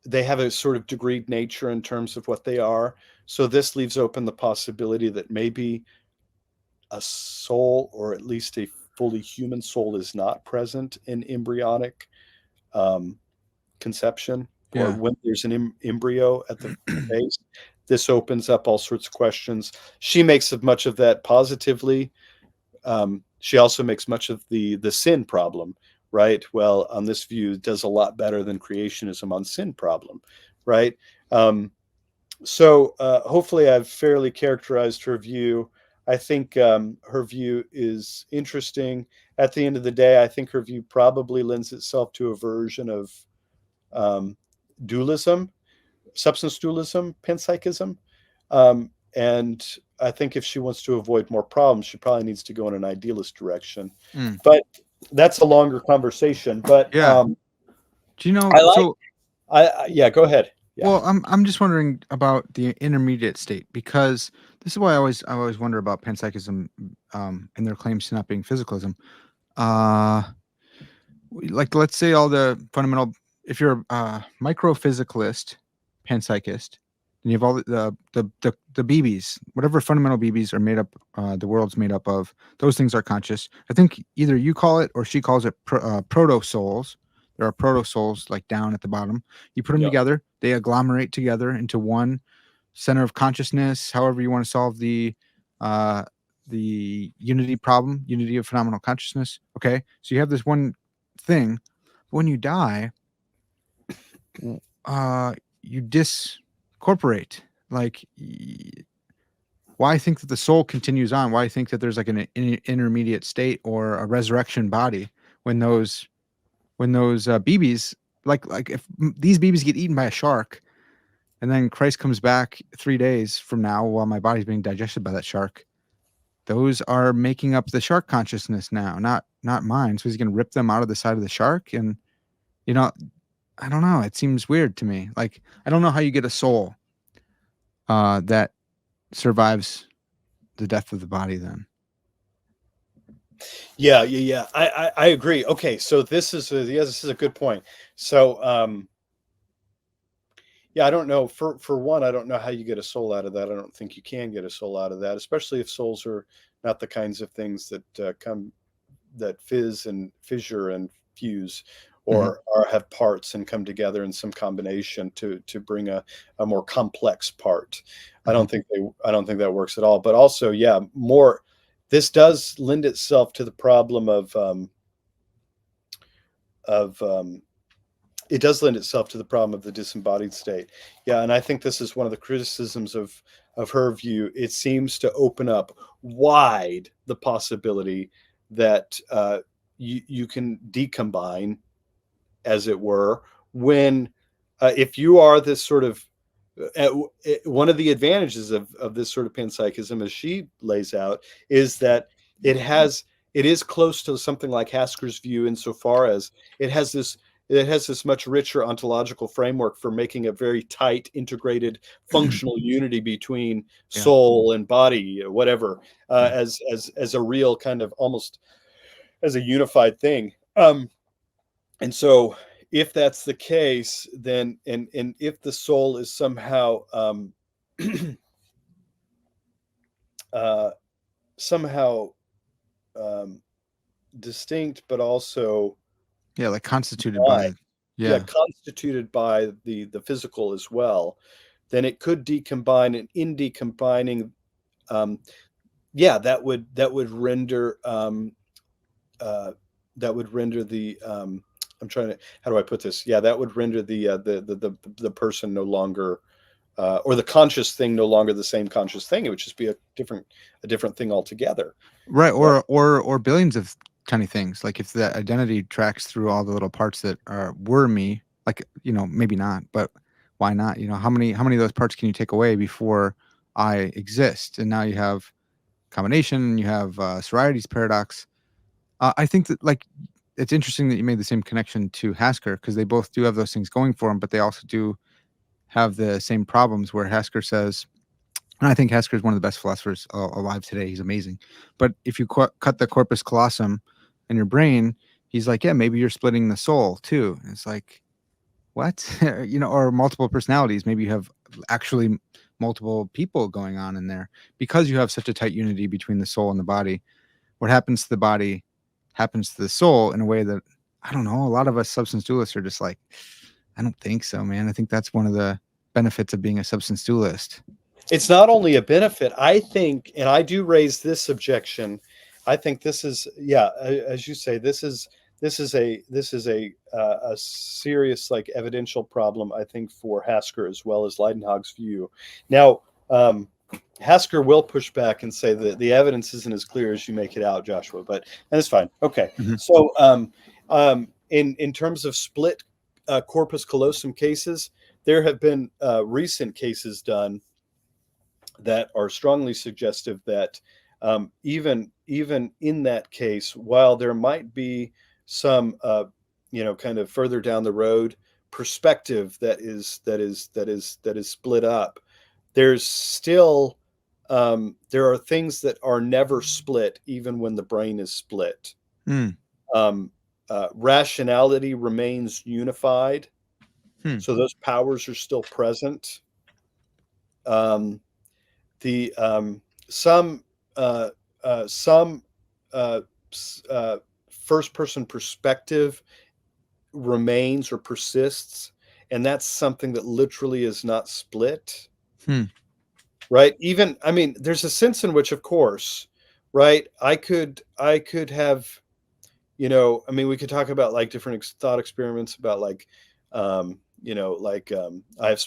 they have a sort of degreed nature in terms of what they are. So this leaves open the possibility that maybe a soul, or at least a fully human soul, is not present in embryonic um, conception, or Yeah. when there's an embryo at the base. This opens up all sorts of questions. She makes much of that positively. She also makes much of the sin problem, right? Well, on this view, does a lot better than creationism on sin problem, right? Um, so hopefully I've fairly characterized her view. I think her view is interesting. At the end of the day, I think her view probably lends itself to a version of um, dualism, substance dualism, panpsychism. And I think if she wants to avoid more problems, she probably needs to go in an idealist direction. Mm. But that's a longer conversation. But Yeah. Do you know? I like, So, yeah, go ahead. Yeah. well, I'm just wondering about the intermediate state, because this is why I always wonder about panpsychism, and their claims to not being physicalism. Uh, like, let's say all the fundamental, if you're a microphysicalist, panpsychist, and you have all the BBs, whatever fundamental BBs are made up, the world's made up of, those things are conscious. I think either you call it or she calls it proto souls. There are proto souls like down at the bottom. You put them Yeah. together, they agglomerate together into one center of consciousness. However you want to solve uh, the unity problem, unity of phenomenal consciousness. Okay, so you have this one thing. When you die, you discorporate. Like, why think that the soul continues on? Why think that there's like an intermediate state or a resurrection body when those BBs, like if these BBs get eaten by a shark, and then Christ comes back 3 days from now while my body's being digested by that shark, those are making up the shark consciousness now, not mine. So he's gonna rip them out of the side of the shark, and you know, I don't know. It seems weird to me. Like, I don't know how you get a soul that survives the death of the body. Then, Yeah. I agree. Okay, so this is a good point. So yeah, I don't know. For one, I don't know how you get a soul out of that. I don't think you can get a soul out of that, especially if souls are not the kinds of things that that fizz and fissure and fuse, hmm or have parts and come together in some combination to bring a more complex part. hmm I don't think that works at all. But also, yeah, more, this does lend itself to the problem of it does lend itself to the problem of the disembodied state. Yeah, and I think this is one of the criticisms of her view. It seems to open up wide the possibility that you can decombine, as it were, when if you are this sort of uh, one of the advantages of this sort of panpsychism, as she lays out, is that it has it is close to something like Hasker's view insofar as it has this it has this much richer ontological framework for making a very tight, integrated, functional unity between yeah, soul and body, whatever, yeah, as a real kind of almost as a unified thing. And so if that's the case, then and if the soul is somehow uh, somehow um, distinct, but also yeah. Like constituted by, by, yeah, yeah, constituted by the physical as well, then it could decombine, and in decombining, um, yeah, that would render uh, that would render the I'm trying to, how do I put this? Yeah, that would render the person no longer or the conscious thing no longer the same conscious thing. It would just be a different thing altogether. right. Right. Or billions of tiny things. Like, if that identity tracks through all the little parts that were me, like, maybe not, but why not? How many of those parts can you take away before I exist? And now you have combination. You have Sorority's paradox. I think that, like, it's interesting that you made the same connection to Hasker, because they both do have those things going for them, but they also do have the same problems where Hasker says, and I think Hasker is one of the best philosophers alive today. He's amazing. But if you cut the corpus callosum in your brain, he's like, yeah, maybe you're splitting the soul too. And it's like, what? Or multiple personalities. Maybe you have actually multiple people going on in there because you have such a tight unity between the soul and the body. What happens to the body happens to the soul in a way that, I don't know, a lot of us substance dualists are just like, I don't think so, man. I think that's one of the benefits of being a substance dualist. It's not only a benefit, I think, and I do raise this objection. I think this is, yeah, as you say, this is a serious, like, evidential problem, I think, for Hasker as well as Leidenhag's view. Now, Hasker will push back and say that the evidence isn't as clear as you make it out, Joshua, but that's fine. Okay. Mm-hmm. So in terms of split corpus callosum cases, there have been recent cases done that are strongly suggestive that even in that case, while there might be some kind of further down the road perspective that is split up, there's still there are things that are never split, even when the brain is split. Rationality remains unified, so those powers are still present. Some first person perspective remains or persists, and that's something that literally is not split. Right? Even, I mean, there's a sense in which, of course, right, I could have, I mean, we could talk about like different thought experiments about like I have,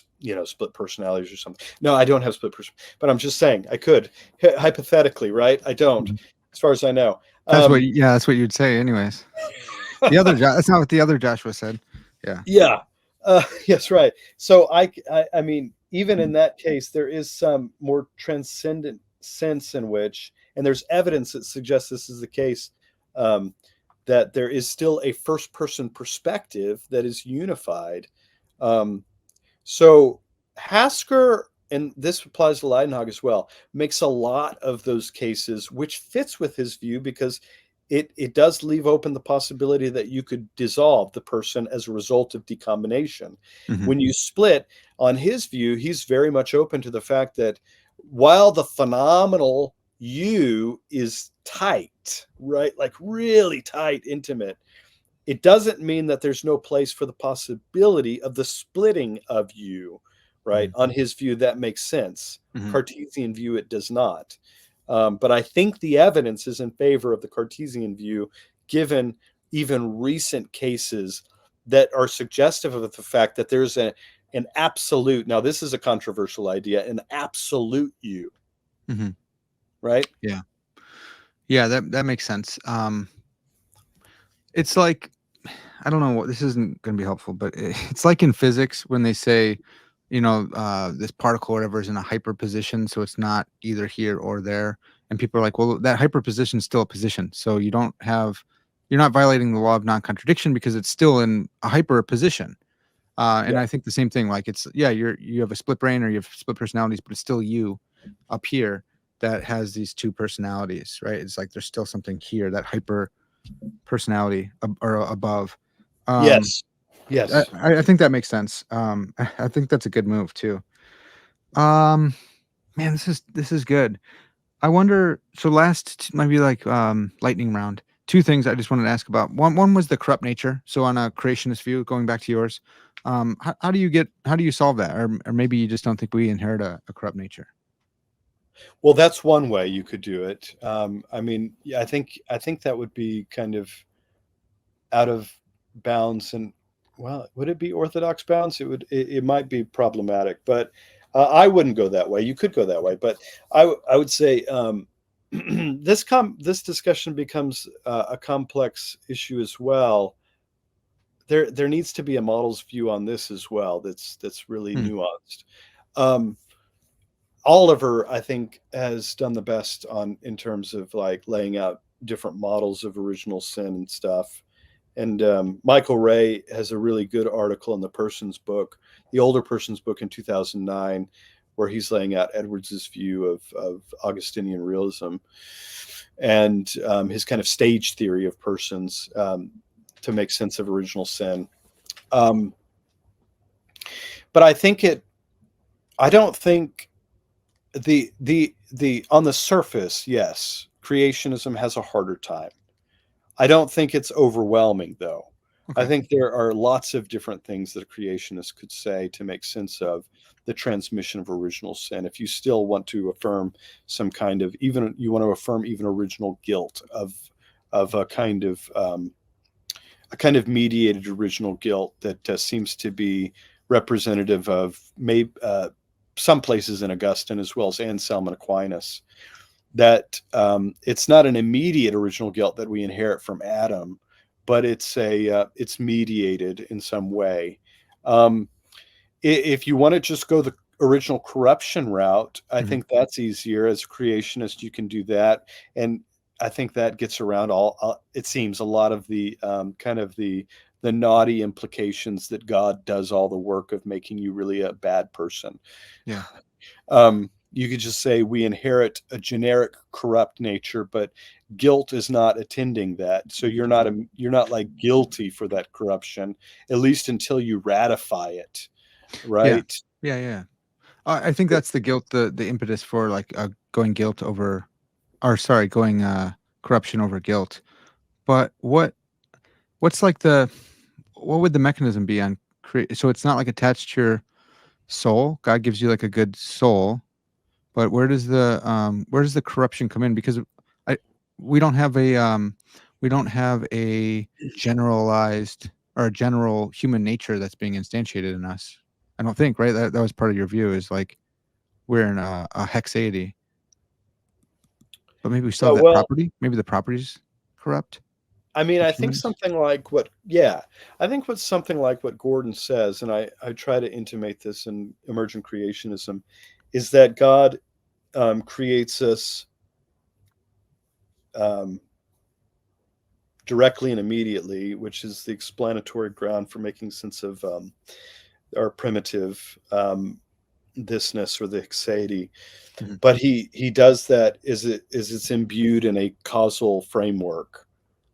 split personalities or something. No, I don't have split personality, but I'm just saying I could, hypothetically, right? I don't, as far as I know. That's what you'd say anyways. The other, that's not what the other Joshua said. Yeah. Yeah. Yes, right. So I mean, even in that case, there is some more transcendent sense in which, and there's evidence that suggests this is the case, that there is still a first person perspective that is unified. So Hasker, and this applies to Leidenhag as well, makes a lot of those cases, which fits with his view because it does leave open the possibility that you could dissolve the person as a result of decombination. Mm-hmm. When you split, on his view, he's very much open to the fact that while the phenomenal you is tight, right, like really tight, intimate, it doesn't mean that there's no place for the possibility of the splitting of you, right? Mm-hmm. On his view, that makes sense. Mm-hmm. Cartesian view, it does not. But I think the evidence is in favor of the Cartesian view, given even recent cases that are suggestive of the fact that there's an absolute, now this is a controversial idea, an absolute you, Mm-hmm. right? Yeah. Yeah, that makes sense. It's like, I don't know what, this isn't going to be helpful, but it's like in physics when they say, this particle or whatever is in a hyperposition, so it's not either here or there. And people are like, well, that hyperposition is still a position. So you're not violating the law of non-contradiction because it's still in a hyperposition. And I think the same thing, like you have a split brain or you have split personalities, but it's still you up here that has these two personalities, right? It's like there's still something here, that hyper personality or above. Yes. I think that makes sense. I think that's a good move too. Man, this is good. I wonder. So last maybe like lightning round. Two things I just wanted to ask about. One was the corrupt nature. So on a creationist view, going back to yours, how do you solve that, or maybe you just don't think we inherit a corrupt nature? Well, that's one way you could do it. I mean, yeah, I think that would be kind of out of bounds, and well, would it be orthodox bounds? It might be problematic, but I wouldn't go that way. You could go that way, but I would say this discussion becomes a complex issue as well. There needs to be a model's view on this as well. That's really nuanced. Oliver, I think, has done the best in terms of like laying out different models of original sin and stuff. And Michael Ray has a really good article in the Person's book, the Older Person's book in 2009, where he's laying out Edwards's view of Augustinian realism and his kind of stage theory of persons to make sense of original sin. Um, but I don't think the on the surface, yes, creationism has a harder time. I don't think it's overwhelming, though. I Okay. think there are lots of different things that a creationist could say to make sense of the transmission of original sin. If you still want to affirm some kind of, even you want to affirm even original guilt of a kind of mediated original guilt that seems to be representative of maybe some places in Augustine as well as Anselm and Aquinas, that it's not an immediate original guilt that we inherit from Adam, but it's mediated in some way. Um, if you want to just go the original corruption route, I Hmm. think that's easier. As a creationist, you can do that, and I think that gets around it seems a lot of the kind of the naughty implications that God does all the work of making you really a bad person. Yeah. You could just say we inherit a generic corrupt nature, but guilt is not attending that. So you're not like guilty for that corruption, at least until you ratify it, Yeah. right? Yeah. Yeah. I think that's the guilt, the impetus for like going guilt over, or sorry, going corruption over guilt. But what's like what would the mechanism be on create? So it's not like attached to your soul. God gives you like a good soul, but where does the corruption come in? Because I we don't have a generalized or a general human nature that's being instantiated in us. I don't think, right? That was part of your view, is like we're in a hexaity, but maybe we still have that Well, property. Maybe the property's corrupt, I mean, like I think humans. something like what, yeah, I think what's something like what Gordon says, and I try to intimate this in emergent creationism, is that God creates us um, directly and immediately, which is the explanatory ground for making sense of our primitive thisness or the hexaity. Mhm. But he does that is it's imbued in a causal framework,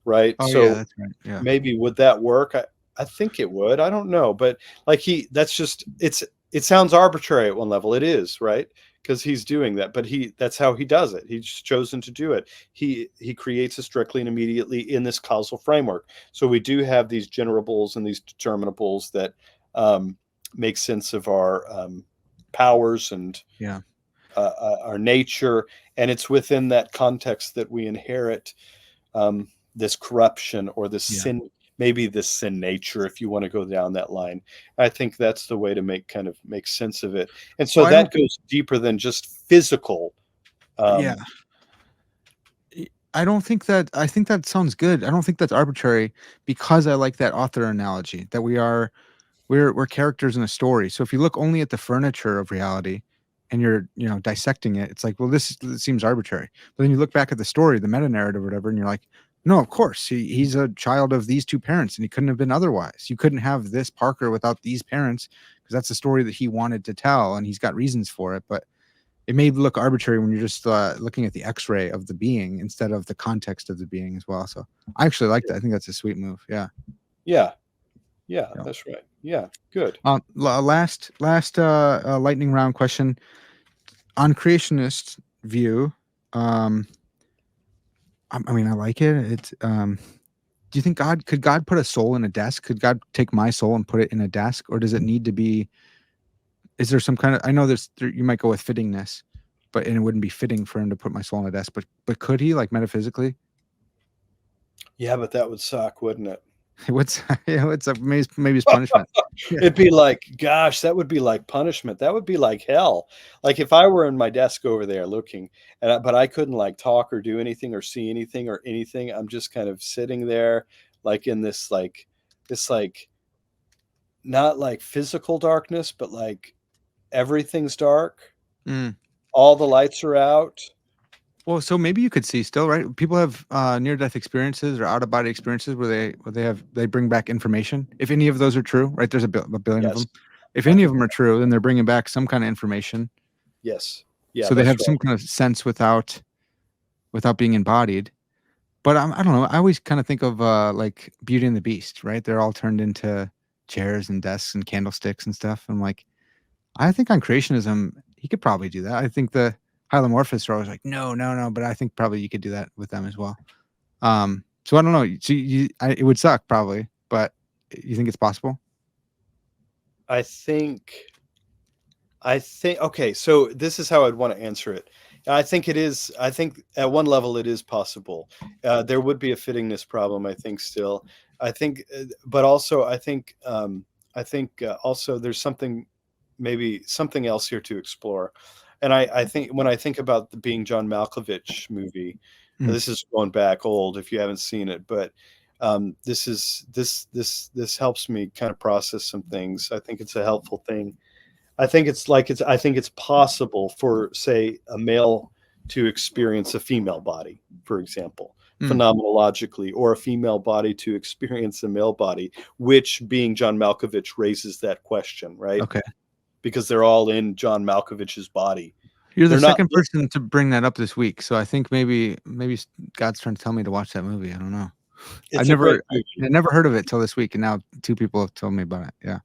right? Oh yeah, So that's right. Yeah, maybe would that work? I think it would. I don't know, but like that's just it sounds arbitrary at one level. It is, right? Because he's doing that, but that's how he does it. He's chosen to do it. He creates us directly and immediately in this causal framework. So we do have these generables and these determinables that um, make sense of our powers and yeah, our nature, and it's within that context that we inherit this corruption or this yeah. sin, maybe this sin nature, if you want to go down that line. I think that's the way to make sense of it. And so Well, I don't. that goes deeper than just physical. Yeah, Um, I don't think that. I think that sounds good. I don't think that's arbitrary, because I like that author analogy that we're characters in a story. So if you look only at the furniture of reality and you're, dissecting it, it's like, well, this seems arbitrary. But then you look back at the story, the meta narrative or whatever, and you're like, no, of course, he's a child of these two parents and he couldn't have been otherwise. You couldn't have this Parker without these parents, because that's the story that he wanted to tell and he's got reasons for it. But it may look arbitrary when you're just looking at the X-ray of the being instead of the context of the being as well. So I actually like that. I think that's a sweet move. Yeah. yeah, yeah, Yeah. that's right. Yeah, good. Last lightning round question on creationist view. Um, I mean, I like it. Do you think could God put a soul in a desk? Could God take my soul and put it in a desk, or does it need to be? Is there some kind of? I know you might go with fittingness, but and it wouldn't be fitting for him to put my soul in a desk. But could he, like, metaphysically? Yeah, but that would suck, wouldn't it? What's yeah? What's up? Maybe it's punishment. Yeah. It'd be like, gosh, that would be like punishment. That would be like hell. Like if I were in my desk over there looking, but I couldn't like talk or do anything or see anything or anything. I'm just kind of sitting there, like in this like not like physical darkness, but like everything's dark. Mm, All the lights are out. Well, so maybe you could see still, right? People have near-death experiences or out-of-body experiences where they bring back information. If any of those are true, right? There's a billion of Yes. them. If any of them are true, then they're bringing back some kind of information. Yes. Yeah, So they that's have right. some kind of sense without being embodied. But I don't know. I always kind of think of like Beauty and the Beast, right? They're all turned into chairs and desks and candlesticks and stuff. I'm like, I think on creationism, he could probably do that. I think the hylomorphists are always like, no, no, no. But I think probably you could do that with them as well. So I don't know. So it would suck probably, but you think it's possible? I think okay, so this is how I'd want to answer it. I think it is. I think at one level it is possible. There would be a fittingness problem, I think, still. I think, but also I think also there's maybe something else here to explore. And I think when I think about the Being John Malkovich movie, Mm. this is going back old if you haven't seen it, but this helps me kind of process some things. I think it's a helpful thing. I think it's possible for, say, a male to experience a female body, for example, Mm. phenomenologically, or a female body to experience a male body, which Being John Malkovich raises that question, right? Okay. Because they're all in John Malkovich's body. You're the They're not. second person to bring that up this week. So I think maybe God's trying to tell me to watch that movie. I don't know. It's a great I movie. never heard of it till this week, and now two people have told me about it. Yeah.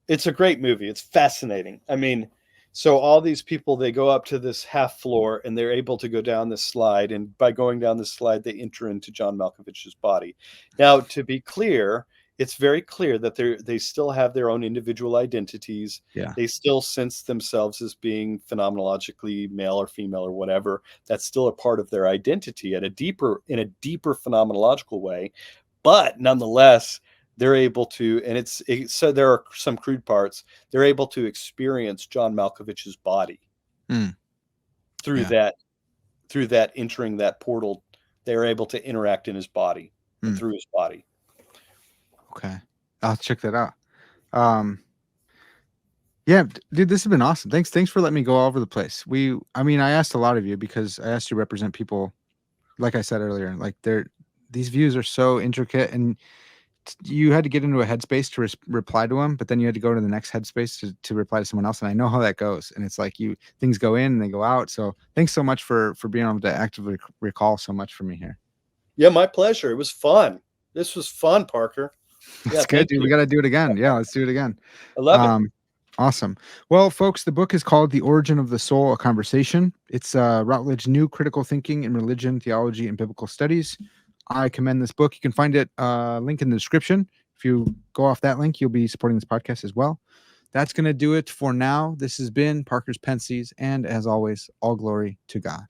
It's a great movie. It's fascinating. I mean, so all these people, they go up to this half floor and they're able to go down this slide. And by going down this slide, they enter into John Malkovich's body. Now, to be clear, it's very clear that they still have their own individual identities. Yeah. They still sense themselves as being phenomenologically male or female or whatever. That's still a part of their identity in a deeper phenomenological way. But nonetheless, they're able to, and so there are some crude parts. They're able to experience John Malkovich's body Mm. through Yeah. that entering that portal. They're able to interact in his body and Mm. through his body. Okay. I'll check that out. Yeah, dude, this has been awesome. Thanks for letting me go all over the place. I mean, I asked a lot of you because I asked you to represent people, like I said earlier, like these views are so intricate, and you had to get into a headspace to reply to them, but then you had to go to the next headspace to reply to someone else. And I know how that goes. And it's like things go in and they go out. So thanks so much for being able to actively recall so much for me here. Yeah, my pleasure. It was fun. This was fun, Parker. That's good, dude. We got to do it again. Yeah, let's do it again. I love it. Awesome. Well, folks, the book is called The Origin of the Soul, A Conversation. It's Routledge New Critical Thinking in Religion, Theology, and Biblical Studies. I commend this book. You can find it link in the description. If you go off that link, you'll be supporting this podcast as well. That's going to do it for now. This has been Parker's Pensées, and as always, all glory to God.